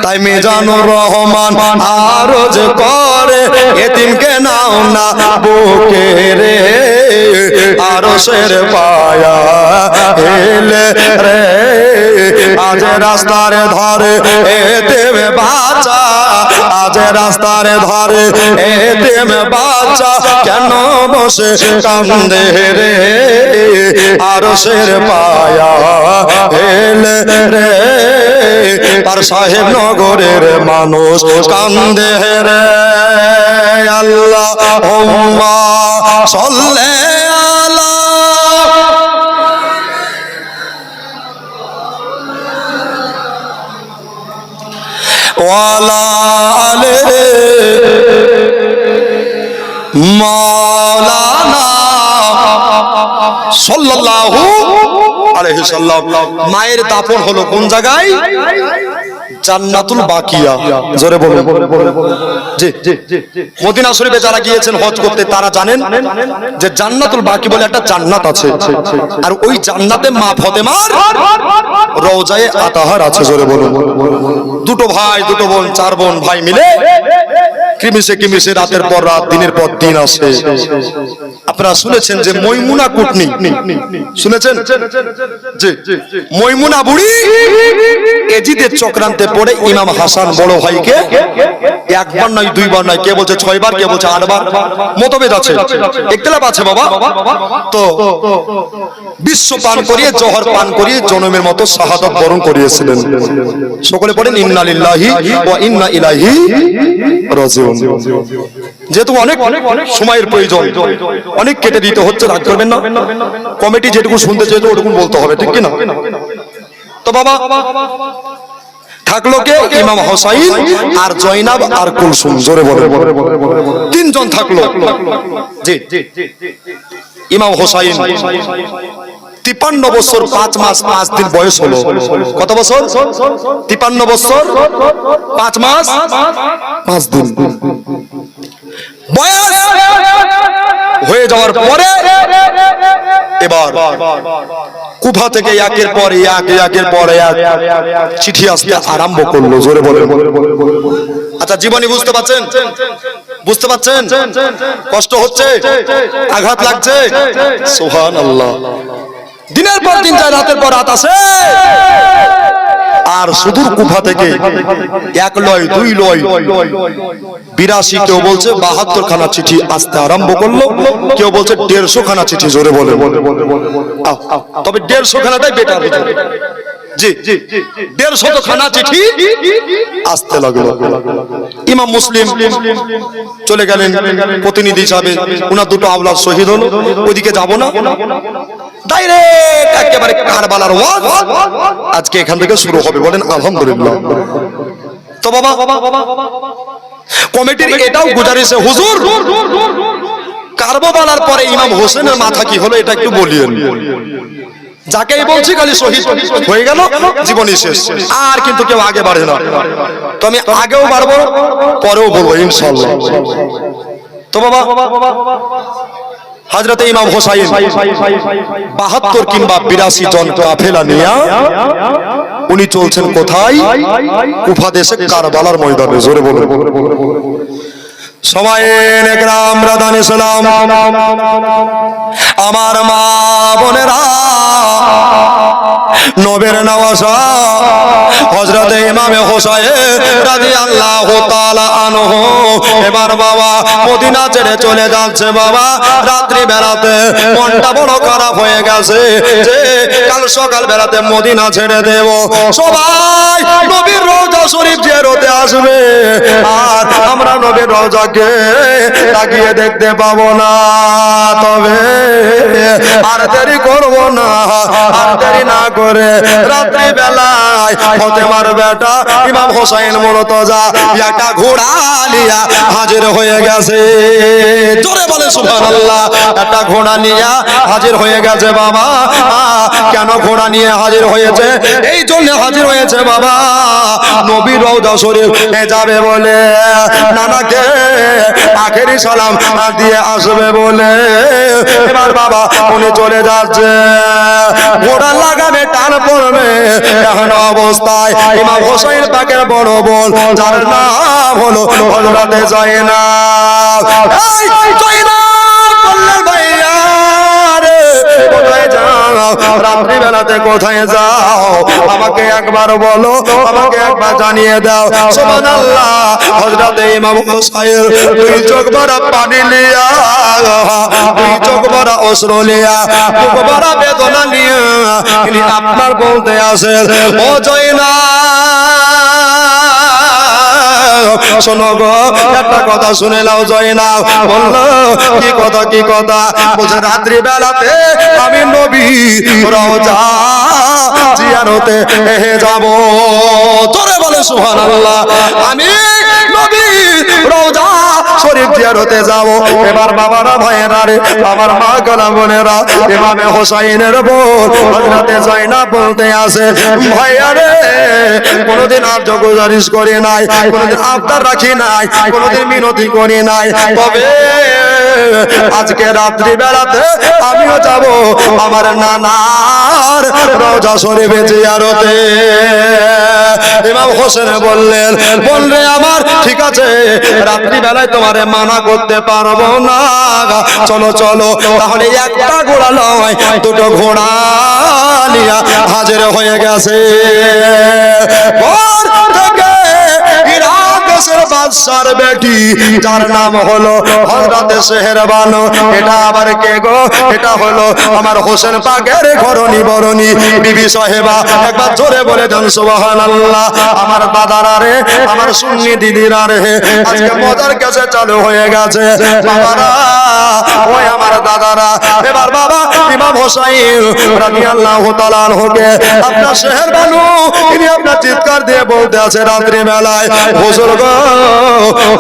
তাই মিজানুর রহমান আরজ করে এতিমকে নাও না বুকে রে, আরশের পায়া এলে রে, আজ রাস্তার ধারে এতিম বাচ্চা, আজ রাস্তার ধারে এতিম বাচ্চা কেন বসে কান্দে রে, আরশের পায়া এলে রে, তার সাহেব নগরের মানুষ কান্দে রে। আল্লাহুম্মা সাল্লি আলা ওয়ালা আলে মাওলানা সাল্লাল্লাহু আলাইহি সাল্লাম। মায়ের দাফন হলো কোন জায়গায়? জান্নাতুল বাকিয়া। জোরে বলুন। জি, মদিনা শরীফে যারা গিয়েছেন হজ করতে তারা জানেন যে জান্নাতুল বাকি বলে একটা জান্নাত আছে, আর ওই জান্নাতে মা ফাতেমার রওজায়ে আতাহার আছে। জোরে বলুন। দুটো ভাই, দুটো বোন, চার বোন ভাই মিলে কিমিসে কিমিসে রাতের পর রাত, দিনের পর দিন আসে। আপনারা শুনেছেন যে ময়মুনা কুটনি, শুনেছেন? জি, ময়মুনা বুড়ি এজিদের চক্রান্তে পড়ে ইমাম হাসান বড় ভাইকে একবার নয়, দুইবার নয়, কে বলছে 6 বার, কে বলছে 8 বার, মতভেদ আছে, ইখতিলাফ আছে বাবা। তো বিশ্ব পান করিয়ে, জহর পান করিয়ে জনমের মতো শাহাদাত বরণ করিয়েছিলেন। সকলে পড়েন ইন্না লিল্লাহি ওয়া ইন্না ইলাইহি রাজিউন। যেহেতু অনেক সময়ের প্রয়োজন, অনেক কেটে দিতে হচ্ছে, রাগ করবেন না। কমিটি যেটুকু শুনতে চেয়েছে ওটুকু বলতে হবে, ঠিক কি না? তো বাবা থাকলো কে? ইমাম হোসাইন আর জয়নাব আর কুলসুম। জোরে বলে। 3 জন থাকলো। জি, ইমাম হোসাইন 53 বছর 5 মাস 5 দিন বয়স হলো। কত বছর? 53 বছর 5 মাস 5 দিন বয়স হয়ে যাওয়ার পরে এবার কুফা থেকে একের পর একের পর এক চিঠি আসতে আরম্ভ করলো। জোরে বলে। আচ্ছা, জীবনী বুঝতে পাচ্ছেন? বুঝতে পাচ্ছেন? কষ্ট হচ্ছে, আঘাত লাগছে? সুবহানাল্লাহ। দিনের পর দিন যায়, রাতের পর রাত আসে, আর সুদূর কুফা থেকে 1 লয় 2 লয় 82, কেউ বলছে 72 খানা চিঠি আসতে আরম্ভ করলো, কেউ বলছে 150 খানা চিঠি। জোরে বলে। তবে 150 খানাটাই বেটার। জি, 150 খানা চিঠি আসতে লাগলো। ইমাম মুসলিম চলে গেলেন প্রতিনিধি হিসাবে, ওনার 2টো আওলাদ শহীদ হলো। ওইদিকে যাব না, ডাইরেক্ট একেবারে কারবালার ওয়াজ আজকে এখান থেকে শুরু হবে। বলেন আলহামদুলিল্লাহ। তো বাবা কমিটির এটাও গুজারিশ, হুজুর কারবালার পরে ইমাম হোসেনের মাথা কি হলো এটা একটু বলিয়েন। যাকেই বলছি খালি শহীদ হয়ে গেল, জীবনী শেষ, আর কিন্তু কেউ আগে বাড়ে না। তো আমি আগেও বাড়বো, পরেও বলবো ইনশাআল্লাহ। তো বাবা হযরত ইমাম হোসাইন 72 কিংবা 82 জন কাফেলা নিয়ে উনি চলছেন কোথায়? কুফা দেশে কারবালার ময়দানে। জোরে বলে। সবাইন একরাম রাদান ইসলাম, আমার মা বোনেরা, নবীর নওয়াজা হযরত ইমাম হোসাইন রাদিয়াল্লাহু তাআলা আনহু এবার বাবা মদিনা ছেড়ে চলে যাচ্ছে। বাবা রাত্রি বেলাতে মনটা বড় খারাপ হয়ে গেছে যে কাল সকাল বেলাতে মদিনা ছেড়ে দেব, সবাই নবীর রওজা শরীফ জিয়ারতে আসবে, আর আমরা নবীর রওজাকে তাকিয়ে দেখতে পাবো না। তবে আর দেরি করব না, আর দেরি না করে রাত্রি বেলায় ফাতেমার বেটা ইমাম হোসেন মুর্তজা একটা ঘোড়া নিয়ে হাজির হয়ে গেছে। জোরে বলে সুবহানাল্লাহ। একটা ঘোড়া নিয়ে হাজির হয়ে গেছে বাবা। কেন ঘোড়া নিয়ে হাজির হয়েছে? এই জন্য হাজির হয়েছে বাবা, নবীর রওজা শরীফ যাবে বলে, নানাকে আখেরি সালাম দিয়ে আসবে বলে। এবার বাবা উনি চলে যাচ্ছে, ঘোড়া লাগাবে টান পড়বে। এখন অবস্থায় ইমাম হোসেন পাকের বড় বোন, যার নাম হলো হযরতে যায়েনাব। এই যায়েনাব বললেন, ভাইয়া রে কোথায় যাও? রাত্রি বেলাতে কোথায় যাও? আমাকে একবার বলো, আমাকে একবার জানিয়ে দাও। সুবহানাল্লাহ। হযরতে ইমাম হোসেন দুই চোখ ভরা পানি লিয়া, দুই চোখ ভরা অশ্রু লিয়া, বুক ভরা বেদনা নিয়ে তিনি আপনার বলতে আসেন, ও যায়েনাব শোনো গো, একটা কথা শুনে নাও। যায়েনাব বললো, কি কথা? কি কথা? বলছে, রাত্রি বেলাতে আমি নবী রওজা জিয়ারতে যাব। তোরে বলে সুবহানাল্লাহ। আমি নবী রওজা শরীফ জিয়ারতে যাব। এবার বাবারা ভাইয়েরা রে, আমার মা গলা বোনেরা, ইমামে হোসেনের বোন হযরতে যায়েনাব বলতে আসে, ভাইয়া রে কোনদিন আর্য গুজারিশ করি নাই, কোনদিন আবদার রাখি নাই, কোনদিন মিনতি করি নাই, তবে আজকে রাত্রি বেলাতে আমিও যাব আমার নানার রওজা শরীফে জিয়ারতে। ইমাম হোসেন বললেন, বললে আমার ঠিক আছে, রাত্রি বেলায় তোমারে মানা করতে পারবো না, চলো চলো। তাহলে একটা ঘোড়া নয়, দুটো ঘোড়া নিয়ে হাজির হয়ে গেছে। বাদশার বেটি, যার নাম হলো হযরতে সেহরবানু। এটা আবার কে গো? এটা হলো আমার হোসেন পাকের ঘরণী বরণী বিবি সাহেবা। একবার জোরে বলে দেন সুবহানাল্লাহ। আমার দাদারা রে, আমার সুন্নি দিদিরা রে, আজকে মজার কাছে চালু হয়ে গেছে বাবারা, ওই আমার দাদারা। এবার বাবা ইমাম হোসেন রাদিয়াল্লাহু তাআলা আনহুকে আপনার সেহরবানু তিনি আপনার চিৎকার দিয়ে বলতে আছে রাত্রি বেলায়, হুজুর গো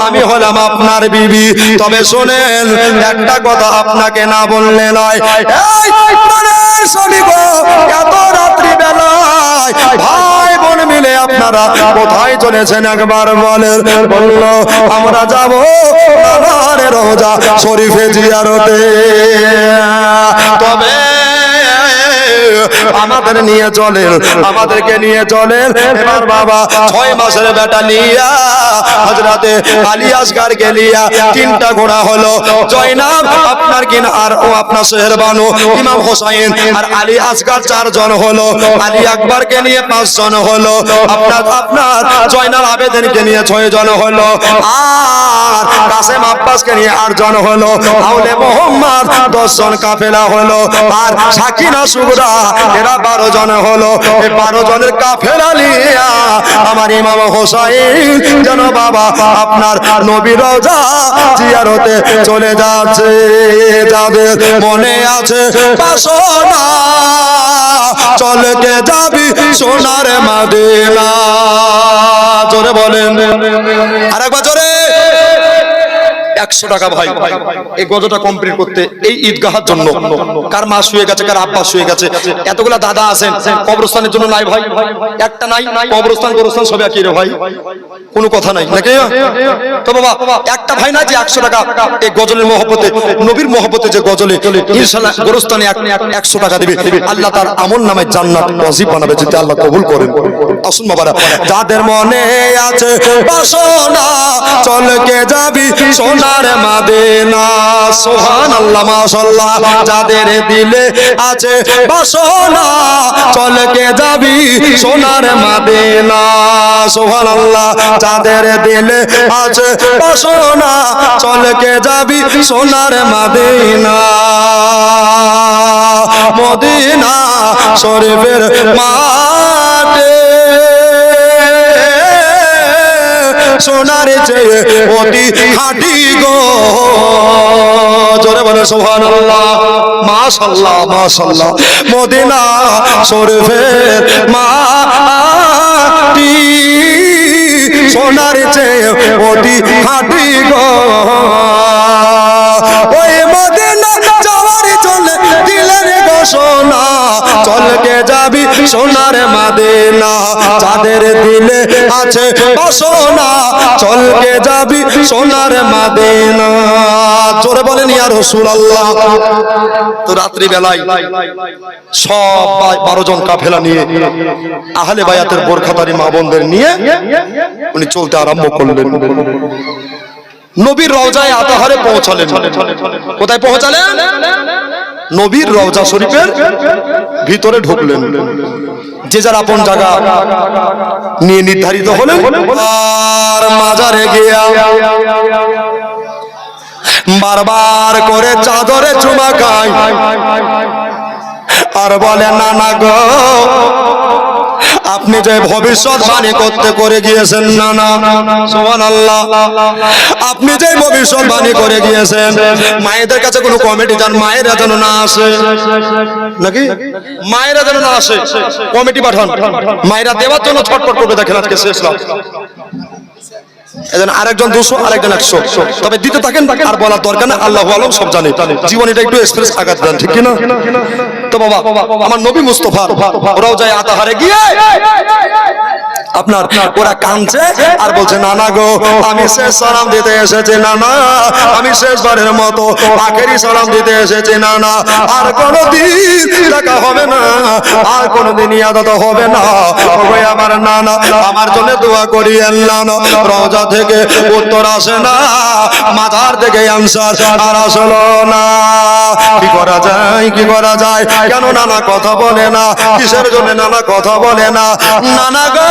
আমি হলাম আপনার বিবি, তবে শোনেন একটা কথা আপনাকে না বললে নয়। এই প্রাণের স্বামী গো, এত রাত্রি বেলায় ভাই বোন মিলে আপনারা কোথায় চলেছেন একবার বলেন। বলল, আমরা যাব আমার রওজা শরীফে জিয়ারতে, তবে আমাদের নিয়ে চলেন, আমাদেরকে নিয়ে চলেন। এবার বাবা 6 মাসের বেটা লিয়া হযরতে আলী আসগরকে লিয়া 3টা ঘোড়া হলো। যায়েনাব আপনার কিনা আর ও আপনার সেহরবানু, ইমাম হোসেন আর আলী আসগর 4 জন হলো। আলী আকবরকে নিয়ে 5 জন হলো। আপনার জয়নাল আবেদিনকে নিয়ে 6 জন হলো। আর কাসেম আব্বাসকে নিয়ে 8 জন হলো। আউলে মোহাম্মদ 10 জন কাফেলা হলো। আর সাকিনা সুগরা এরা 12 জন হলো। এই 12 জনের কাফেলা নিয়া আমার ইমাম হোসেন যেন বাবা আপনার নবীর রওজা জিয়ারতে চলে যাচ্ছে। যাদের মনে আছে বাসনা, চলকে যাবি সোনার মদিনা। জোরে বলেন, আরেকবার জোরে। 100 টাকা ভাই এই গজটা কমপ্লিট করতে, এই ঈদগাহের জন্য। কার মা শুয়ে গেছে, কার আব্বা শুয়ে গেছে, এতগুলা দাদা আছেন, কবরস্থানের জন্য নাই ভাই, একটা নাই। কবরস্থান সবে একই রে ভাই, কোনো কথা নাই নাকি? তো বাবা একটা ভাই না যে 100 টাকা এই গজলের মহব্বতে, নবীর মহব্বতে যে গজলে ইনশাআল্লাহ গোরস্থানে 100 টাকা দিবে, আল্লাহ তার আমল নামে জান্নাত নসিব বানাবে, যদি আল্লাহ কবুল করেন। আসুন বাবারা, যাদের মনে আছে বাসনা, চলকে যাবি সোনার মদিনা। সুবহানাল্লাহ, মাশাআল্লাহ। যাদের দিলে আছে বাসনা, চলকে যাবি সোনার মদিনা। সুবহানাল্লাহ। যাদের দিলে আছে বাসনা, চলকে যাবি সোনার মদিনা। মদিনা শরীফের মাঠে সোনার চেয়ে অতি খাঁটি গো জোরে বলে সুবহানাল্লাহ। মাশাআল্লাহ মাশাআল্লাহ। মদিনা শরীফের মাটি সোনার চেয়ে ওটি খাঁটি গো। ওই মদিনা যাওয়ার জন্য দিলেন ঘোষণা, চলকে যাবি সোনার মদিনা। যাদের দিলে আছে বাসনা, চলকে যাবি সোনার মদিনা। জোরে বলেন ইয়া রাসূলুল্লাহ। তো রাত্রি বেলায় সব 12 জন কাফেলা নিয়ে আহলে বায়াতের বোরখাদারি মা বোনদের নিয়ে উনি চলতে আরম্ভ করলেন। নবীর রওজায়ে আতাহারে পৌঁছালেন। কোথায় পৌঁছালেন? নবীর রওজা শরীফের ভিতরে ঢুকলেন। যে যার আপন জায়গা নিয়ে নির্ধারিত হলেন। আর মাজারে গিয়া বারবার করে চাদরে চুমা খায় আর বলে নানা গো, আপনি যে ভবিষ্যৎবাণী করতে করে গিয়েছেন নানা, সুবহানাল্লাহ, আপনি যে ভবিষ্যৎবাণী করে গিয়েছেন, মায়েদের কাছে কোনো কমিটি যান, মায়েরা যেন না আসে নাকি, মায়েরা যেন না আসে, কমিটি পাঠান, মায়েরা দেওয়ার জন্য ছটফট করবে। দেখেন আজকে শেষ রাত, এজন আরেকজন 200 আরেকজন 100, তবে দিতে থাকেন আর বলার দরকার না, আল্লাহু আলম সব জানে। জীবন এটা একটু এক্সপ্রেস আঘাত দেন, ঠিক কি না? তো বাবা আমার নবী মুস্তাফা রওজায়ে আতাহারে গিয়ে আপনার ওরা কাঁদছে আর বলছে নানা গো, আমি শেষ সালাম দিতে এসেছি নানা, আমি শেষবারের মতো আখেরি সালাম দিতে এসেছি নানা, আর কোনোদিন দেখা হবে না, আর কোনোদিন ইবাদত হবে না। ওই আমার নানা, আমার জন্য দোয়া করিয়েন নানা। রওজা থেকে উত্তর আসে না, মাজার থেকে আনসার আর আসলো না। কি করা যায়, কি করা যায়? কেন নানা কথা বলে না? কিসের জন্য নানা কথা বলে না? নানা গো,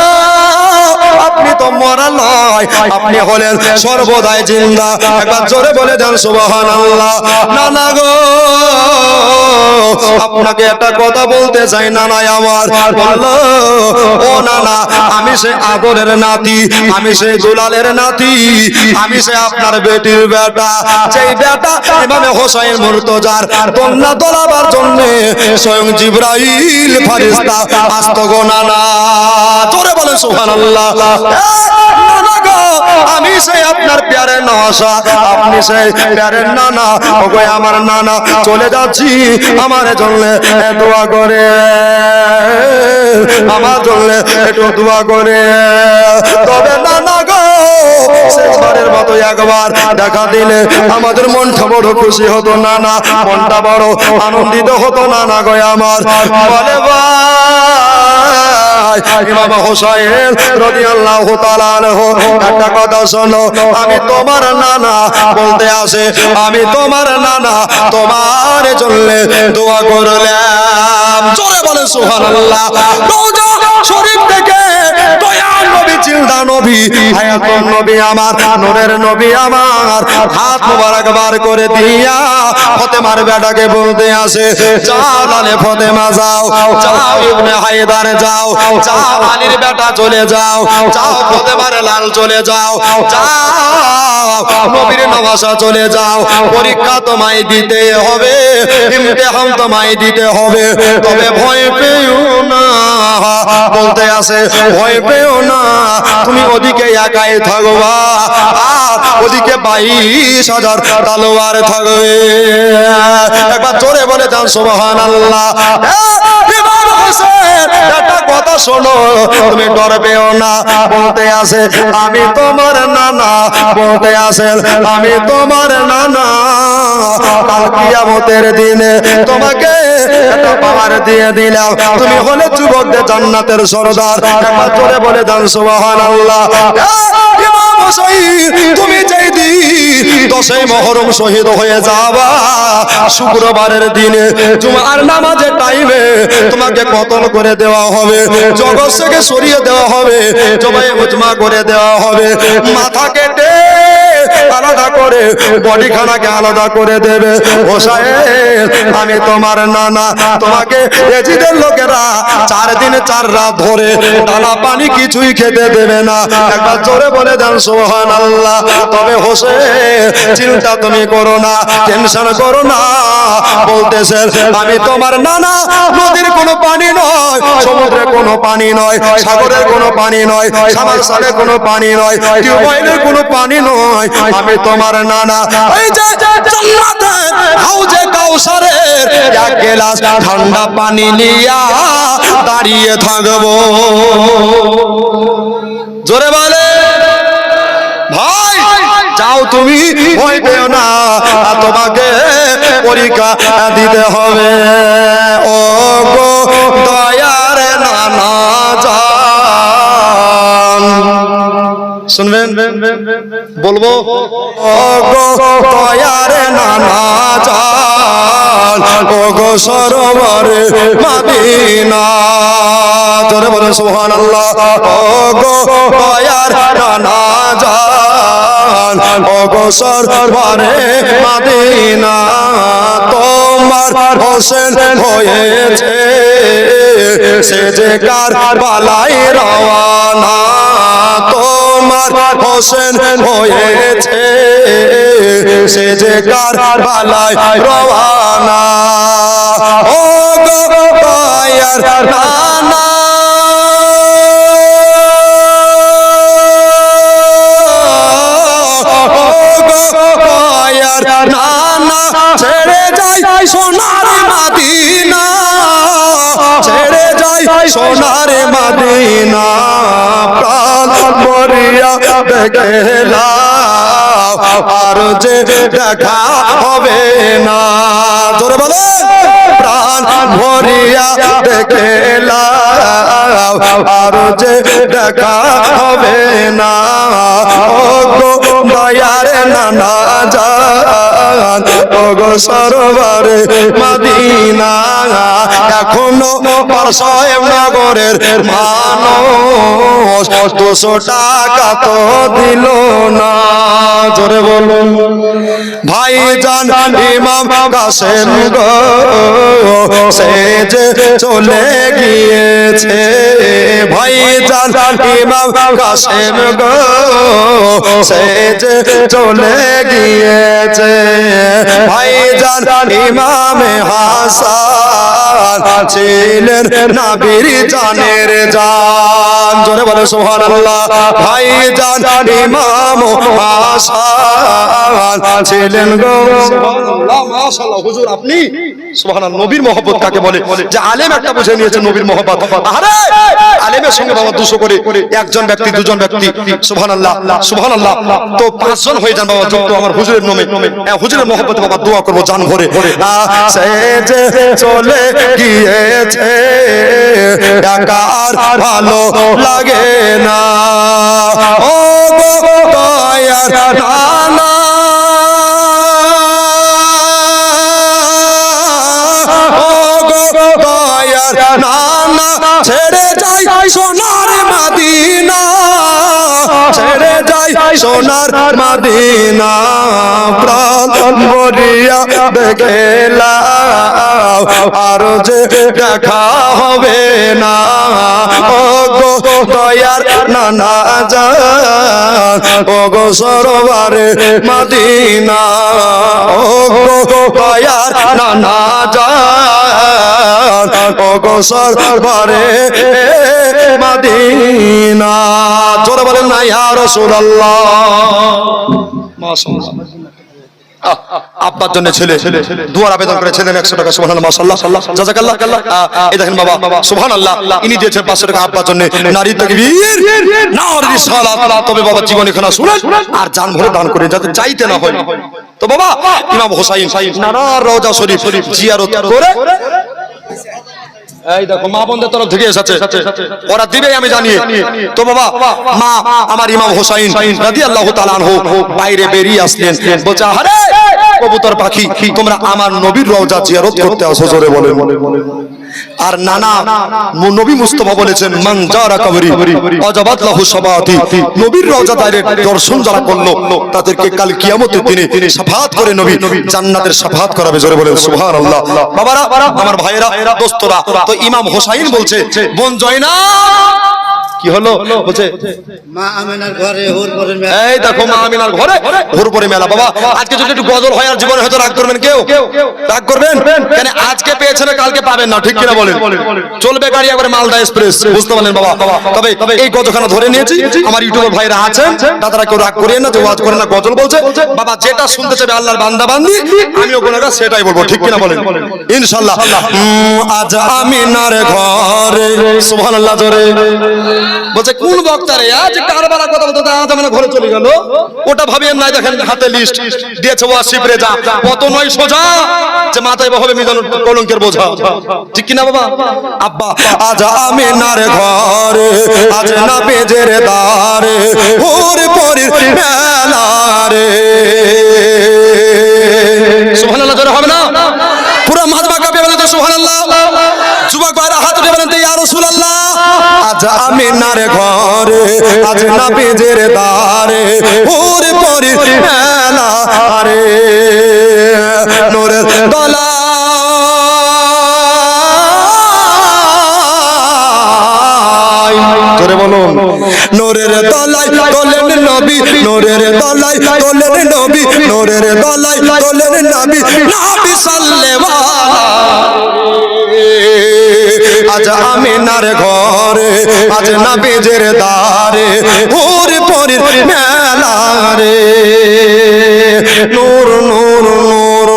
আপনি তো মরা নয়, আপনি হলেন সর্বদাই জিন্দা। একবার জোরে বলে দেন সুবহানাল্লাহ। নানা গো, আপনাকে একটা কথা বলতে চাই নানা আমার। বলো ও নানা, আমি সে আদরের নাতি, আমি সে দুলালের নাতি, আমি সে আপনার বেটির বেটা, যেই বেটা ইমামে হোসেন মুর্তজার কন্যা দোলাবার জন্য স্বয়ং জিবরাইল ফেরেশতা আসতো গো নানা। জোরে বলে সুবহানাল্লাহ। নানা গো, আমি সেই আপনার প্যারের নওয়াসা, আপনি সেই প্যারের নানা। ওগো আমার নানা, চলে যাচ্ছি, আমার জন্য দোয়া করে, আমার জন্য একটু দোয়া করে। তবে নানা গো, শেষবারের মতো একবার দেখা দিলে আমাদের মনটা বড় খুশি হতো নানা, মনটা বড় আনন্দিত হতো নানা গো আমার। বলে ভাই ইমাম হোসেন রাদিয়াল্লাহু তাআলা আনহু, একটা কথা শোনো, আমি তোমার নানা বলতে আসে, আমি তোমার নানা, তোমার জন্য দোয়া করলাম। জোরে বলে সুবহানাল্লাহ। রওজা শরীফ থেকে দয়াল নবী, জিন্দা নবী, হায়াতুন নবী আমার, নূরের নবী আমার, হাত মোবারক বার করে দিয়া ফাতেমার বেটাকে বলতে আসে, যাও লালে ফাতেমা যাও, যাও ইবনে হায়দার যাও, যাও আলীর বেটা চলে যাও, যাও ফাতেমার লাল চলে যাও, যাও নবীর নওয়াসা চলে যাও। পরীক্ষা তোমায় দিতে হবে, ইমতিহান তোমায় দিতে হবে, তবে ভয় পেও না। বলতে আসে, ভয় পেও না, তুমি ওদিকে একাই থাকবা, আর ওদিকে 22,000 তলোয়ার থাকবে। একবার জোরে বলে যান সুবহানাল্লাহ। ইমাম হোসেন, একটা কথা শোনো, তুমি ডর পেও না। বলতে আসে, আমি তোমার নানা, বলতে আসে, আমি তোমার নানা, কাল কিয়ামতের দিনে তোমাকে একটা পাওয়ার দিয়ে দিলাম, তুমি হলে যুবকদের জান্নাতের সরদার। একবার জোরে বলে যান সুবহানাল্লাহ। ইমাম হোসেন, তুমি যেই দিন 10ই মুহররম শহীদ হয়ে যাবা, শুক্রবারের দিনে জুমার নামাজের টাইমে তোমাকে কতল করে দেওয়া হবে, জগৎ থেকে সরিয়ে দেওয়া হবে, জবাই উজমা করে দেওয়া হবে, মাথা কেটে আলাদা করে বডিখানাকে আলাদা করে দেবে। হোসাইন আমি তোমার নানা, তোমাকে এজিদের লোকেরা 4 দিন 4 রাত ধরে ডালা পানি কিছুই খেতে দেবে না। একবার জোরে বলে দেন সুবহানাল্লাহ। তবে হোসেন চিন্তা তুমি করো না, টেনশন করো না, বলতেছে আমি তোমার নানা, নদীর কোনো পানি নয়, সমুদ্রের কোনো পানি নয়, সাগরের কোনো পানি নয়, সামাসালের কোনো পানি নয়, টিউবওয়েলের কোনো পানি নয়, আমি তোমার নানা এই যে জান্নাতে হাউজে কাউসারের 1 গ্লাস ঠান্ডা পানি নিয়া দাঁড়িয়ে থাকবো। জোরে বলে ভাই যাও তুমি, ভয় পেও না, তোমাকে পরীক্ষা দিতে হবে। ও গো দয়ার নানা জান, শুনবেন বলবো, ও গো দয়ার নানা জান, ও গো সরোবরে মদিনা। জোরে বলেন সুবহানাল্লাহ। ও গো দয়ার নানা জান, ও গো সরোবরে মদিনা, তোমার হোসেন হয়েছে সে যে কারবালায় রওয়ানা, তোমার হোসেন হয়েছে সে যে কারবালায় রওয়ানা। ও গো দয়ার নানা, নানা ছেড়ে যাই সোনার মদিনা, ছেড়ে যাই সোনার মদিনা, প্রাণ মরিয়া দেখলাম আর যে দেখা হবে না। জোরে বলে প্রাণ ভরিয়া দেখলাম আর যে দেখা হবে না। ও গো দয়ার নানা জান, ও গো সরোবরে মদিনা, এখনো পারসাহেব নগরের মানুষ 200 টাকা তো দিল না। জোরে বলুন ভাইজান ইমাম কাসেম গো সে যে চলে গিয়েছে, ভাইজান ইমাম কাসেম গো সে যে চলে গিয়েছে, ভাইজান ইমামে হাসান ছিলেন নবীর জানের জান। জোরে বলে সুবহানাল্লাহ। ভাইজান ইমাম হাসান ছিলেন গো সুবহানাল্লাহ। মাশাআল্লাহ হুজুর আপনি সুবহানাল্লাহ। নবীর মহব্বত কাকে বলে? যে আলেম একটা বুঝে নিয়েছে নবীর মহব্বত। আরে আলেমের সঙ্গে বাবা 200 করে, একজন ব্যক্তি 2জন ব্যক্তি সুবহানাল্লাহ সুবহানাল্লাহ, তো 5 জন হয়ে যান বাবা যুক্ত আমার হুজুরের নামে। হুজুরের মহব্বতে বাবা দোয়া করব জান ভরে। সে যে চলে গিয়েছে একা আর ভালো লাগে না, ও গো দয়ার নানা, ও গো দয়ার নানা, ছেড়ে যাই সোনার মদিনা, ছেড়ে যাই সোনার মদিনা, প্রাণ মরিয়া দেখলাম আর যে দেখা হবে না। ও গো দয়ার নানা জান, ও গো সরোবরে মদিনা, ও গো দয়ার নানা জান, ও গো সরোবরে মদিনা। জোরে বলেন না ইয়া রাসূলুল্লাহ। মাশাআল্লাহ। আব্বার জন্য ছেলে দুয়ার আবেদন করেছিলেন 100 টাকা। সুবহানাল্লাহ মাশাআল্লাহ জাযাকাল্লাহ। এই দেখেন বাবা সুবহানাল্লাহ, ইনি দিয়েছেন 500 টাকা আব্বার জন্য। নারী তাকবীর, নারী সালাত। তবে বাবা জীবনে খানা শুনেন আর জান ভরে দান করে যাতে চাইতে না হয়। তো বাবা ইমাম হোসাইন নানা রওজা শরীফ জিয়ারত করে, এই দেখো মা বোনদের তরফ থেকে এসেছে, ওরা দিবে আমি জানি। তো বাবা মা আমার ইমাম হোসাইন রাদিয়াল্লাহু তাআলা আনহু বাইরে বেরিয়ে আসলেন, বলছে আরে কবুতর পাখি তোমরা আমার নবীর রওজা জিয়ারত করতে আসো। জোরে বলেন আর নানা নবী মুস্তাফা বলেছেন মান জারা কবরি ওয়াজাবাত লাহু শাফাআতি, নবীর রওজা দায়ের দর্শন যারা করলো তাদেরকে কাল কিয়ামতের দিনে শাফাআত করে নবী জান্নাতের শাফাআত করাবে। জোরে বলেন সুবহানাল্লাহ। বাবারা, আমার ভাইয়েরা, দোস্তরা, তো ইমাম হোসাইন বলছে বোন জয়নাব কি হলো, বলছে মা আমিনার ঘরে হুর পরে এই দেখো মা আমিনার ঘরে হুর পরে মেলা। বাবা, আজকে যদি একটু গজল হয় আর জীবনে হয়তো রাগ করবেন, কেউ রাগ করবেন কেন? আজকে পেয়েছেন কালকে পাবেন না, ঠিক কিনা বলেন? চলবে গাড়ি একবারে মালদা এক্সপ্রেস, বুঝতে পারলেন বাবা? তবে এই গজলখানা ধরে নিয়েছি, আমার ইউটিউবের ভাইরা আছেন, তারা কেউ রাগ করিয়েন না যে ওয়াজ করে না, গজল বলছে। বাবা যেটা শুনতে চাবে আল্লাহর বান্দা বান্দি, আমিও গুনাহগার সেটাই বলবো, ঠিক কিনা বলেন? ইনশাআল্লাহ। আজ আমিনার ঘরে, সুবহানাল্লাহ জোরে বলছে কোন বক্তারে আজ কারবালা কথা বলতে আজ আমরা ঘরে চলে গেল, ওটা ভাবিয়েন নাই। দেখেন হাতে লিস্ট দিয়েছে ওয়াসিফ রেজা, কত নয় সোজা যে মাথায় হবে মিজানুর কলঙ্কের বোঝা, ঠিক কি না বাবা? আব্বা আজ আমিনার ঘরে, আজ না বেজের দারে, ওর পরের মেলা রে। সুবহানাল্লাহ জোরে হবে না? পুরো মাদবা কাঁপে বলে তো সুবহানাল্লাহ। যুবক ভাইরা হাত উঠে বলেন তো ইয়া রাসূলুল্লাহ। আজ আমিনার ঘরে, আজ নবীজির দারে, ওর পরে মেলা রে। নূরের দলা জোরে বলুন, নূরের দলাই দোলেন নবী, নূরের দলাই দোলেন নবী, নূরের দলাই দোলেন নবী, নবী সাল্লাল্লাহু আজ আমিনার ঘরে, আজ নবীজির দারে, ওর পরে মেলা রে। নূর নূর নূর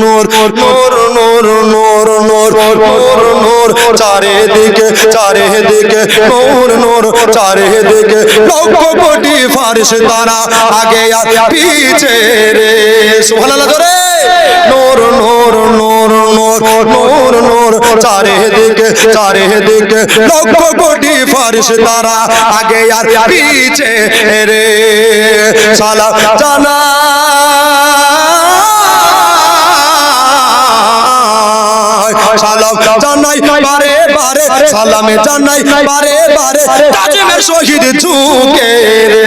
নূর নূর নূর নূর নূর নূর নূর চারিদিকে চারিদিকে নূর নূর চারিদিকে, লক্ষ কোটি ফারিস্তারা আগে আর পিছে রে। সুবহানাল্লাহ জোরে। নূর নূর নূর নূর নূর নূর চারিদিকে চারিদিকে, লক্ষ কোটি ফারিস্তারা আগে আর পিছে রে। সালাম জানা সালাম জানাই বারে বারে, সালামে জানাই বারে বারে, তাজিমের শহীদ ঝুঁকে রে।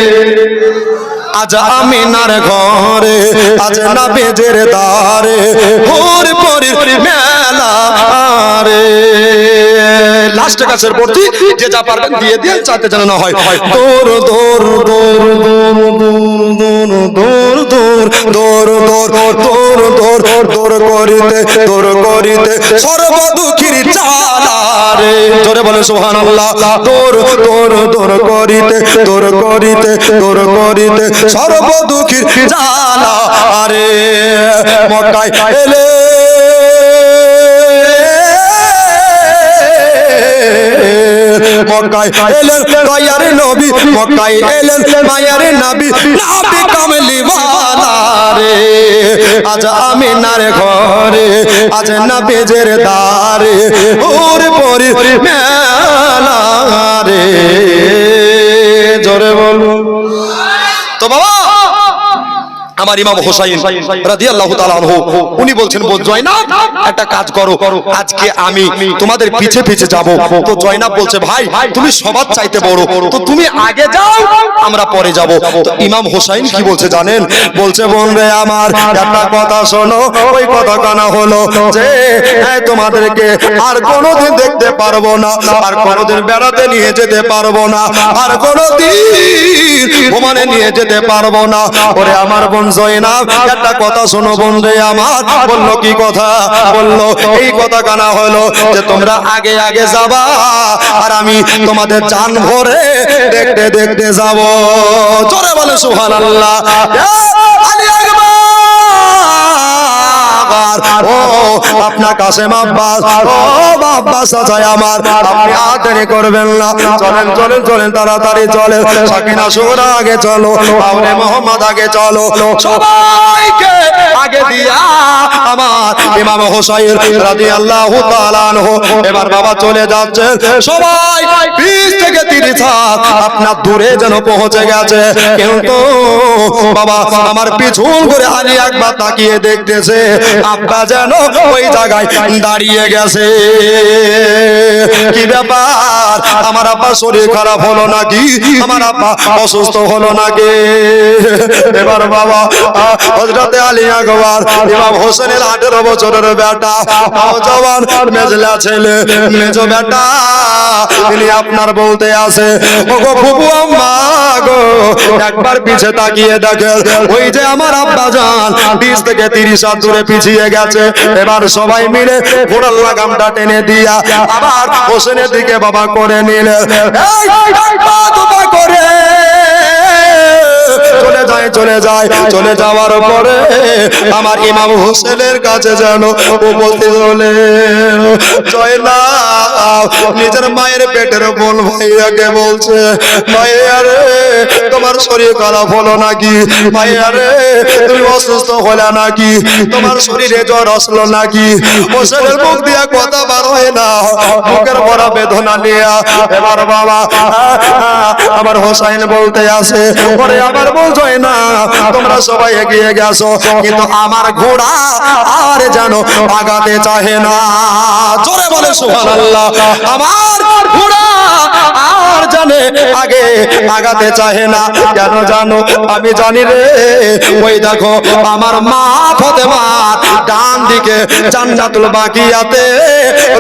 আজ আমিনার ঘরে, আজ নবীজির দারে, ওর পরে মেলা রে। লাস্ট কাছের পড়ছি, যে যা পারবেন দিয়ে দিয়ে চাতে যেন না হয়। দূর দূর দূর দূর দূর দূর দূর দূর দূর দূর দূর দূর করিতে দূর করিতে সর্ব দুঃখীর জ্বালা রে। জোরে বলে সুবহানাল্লাহ। দূর দূর দূর করিতে দূর করিতে দূর করিতে সর্ব দুঃখীর জ্বালা রে। মক্কায় এলে মক্কায় এলেন দয়ার নবী, মক্কায় এলেন মায়ার নবী, নবী কামলিওয়ালা রে। আজ আমিনার ঘরে, আজ নবীজির দারে, ওর পরে মেলা রে। জোরে বলুন তো বাবা। আমার ইমাম হোসাইন রাদিয়াল্লাহু তাআলা আনহু উনি বলছেন, জয়নাব একটা কাজ করো, আজকে আমি তোমাদের পিছে পিছে যাব। তো জয়নাব বলছে, ভাই তুমি সবার চাইতে বড়, তো তুমি আগে যাও, আমরা পরে যাব। তো ইমাম হোসাইন কি বলছে জানেন? বলছে, বোন রে আমার একটা কথা শোনো। ওই কথা কানা হলো যে তোমাদেরকে আর কোনোদিন দেখতে পারবো না, আর কোনোদিন বেড়াতে নিয়ে যেতে পারবো না, আর কোনোদিন ভ্রমণে নিয়ে যেতে পারবো না। ওরে আমার বোন জয়নাব একটা কথা শোনো বোন রে আমার। বললো কি কথা? বললো এই কথা কানা হলো যে তোমরা আগে আগে যাবা, আর আমি তোমাদের জান ভরে দেখতে দেখতে যাব। জোরে বলে সুবহানাল্লাহ। আলী আকবার। ও আপনার কাসেম আব্বাস, ও আব্বাস চাচাই আমার, আপনি আদেরি করবেন না। চলেন চলেন চলেন তাড়াতাড়ি চলেন। সাকিনা সুরা আগে চলো, আওরে মোহাম্মদ আগে চলো, সবাইকে আগে দিয়া আমার ইমাম হোসাইন রাদিয়াল্লাহু তাআলা আনহু এবার বাবা চলে যাচ্ছে। সবাই 20 থেকে 30 হাত আপনার দূরে যেন পৌঁছে গেছে, কিন্তু বাবা আমার পিছন করে আলী একবার তাকিয়ে দেখতেছে, আব্বা যেন ওই জায়গায় দাঁড়িয়ে গেছে। কি ব্যাপার, আমার আব্বা শরীর খারাপ হলো নাকি, আমার আব্বা অসুস্থ হলো নাকি? এবার বাবা হযরতে আলী আকবর ইমাম হোসেনের 18 বছরের বেটা, নওজওয়ান মেজলা ছেলে, মেজ বেটা, তিনি আপনার বলতে আছে, ওগো ফুপু আম্মা গো, একবার পিছে তাকিয়ে দেখেন, ওই যে আমার আব্বা জান 20 থেকে 30 হাত দূরে পিছিয়ে গেছে। এবার সবাই মিলে ঘোড়ার লাগামটা টেনে দিয়া আবার হোসেনের দিকে বাবা করে নিলে, করে চলে যায়, চলে যাওয়ার পরে আমার ইমাম হোসেনের কাছে যেন উপস্থিত হলেন। জয়নাব নিজের মায়ের পেটের বোন ভাইয়াকে বলছে, ভাইয়া রে তোমার শরীর খারাপ হলো নাকি, ভাইয়া রে তুমি অসুস্থ হলে নাকি, তোমার শরীরে জ্বর আসলো নাকি? হোসেনের মুখ দিয়ে কথা বার হয় না, বুকের বড় বেদনা নিয়ে এবার বাবা আমার হোসাইন বলতে আসে, পরে আবার বলছই না তোমরা সবাই এগিয়ে গেছো, কিন্তু আমার ঘোড়া আর যেন আগাতে চাহে না। জোরে বলে সুবহানাল্লাহ। আমার ঘোড়া আর জানে আগে আগাতে চাহে না, কেন জানো? আমি জানি রে, ওই দেখো আমার মা ফাতেমা ডান দিকে জান্নাতুল বাকিয়াতে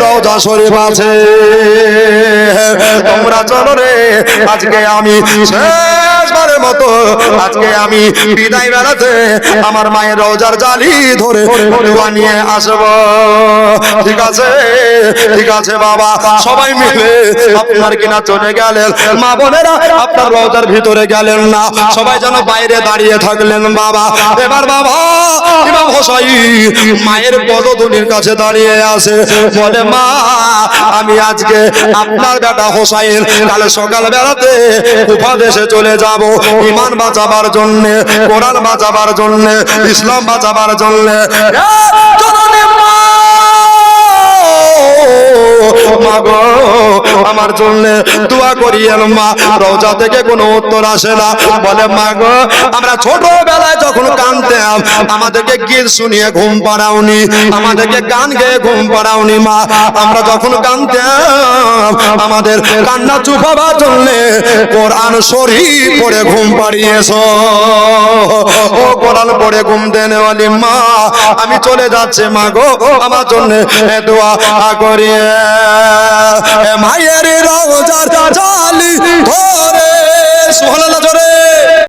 রওজা শরীফ আছে। তোমরা চলো রে, আজকে আমি শেষবারের মতো আজকে আমি বিদায় বেলাতে আমার মায়ের রওজার জালি ধরে দোয়া নিয়ে আসব। ঠিক আছে, ঠিক আছে বাবা। সবাই মিলে আপনার কিনা চলে গেলেন, মা বোনেরা আপনার রওজার ভিতরে গেলেন না, সবাই যেন বাইরে দাঁড়িয়ে থাকলেন বাবা। এবার বাবা ইমাম হোসাইন মায়ের পদধূলির কাছে দাঁড়িয়ে আছে, বলে মা আমি আজকে আপনার বেটা হোসাইন কাল সকাল বেলাতে কুফা দেশে চলে যাব ঈমান বাঁচাবার জন্য, কোরআন বাঁচাবার জন্য, ইসলাম বাঁচাবার জন্য। মা গো আমার জন্য দোয়া করিয়েন মা। রওজা থেকে কোনো উত্তর আসে না। বলে মা গো আমরা ছোটবেলায় যখন কাঁদতাম আমাদেরকে গীত শুনিয়ে ঘুম পাড়াওনি, আমাদেরকে গান গেয়ে ঘুম পাড়াওনি মা। আমরা যখন কাঁদতাম আমাদের কান্না চুপাবার জন্য কোরআন শরীফ পড়ে ঘুম পাড়িয়েছো। ও কোরআন পড়ে ঘুম দেনেওয়ালি মা, আমি চলে যাচ্ছি মা গো, আমার জন্য দোয়া করিয়ে। মায়ের রওজার জালি ধরে সুবহানাল্লাহ জোরে।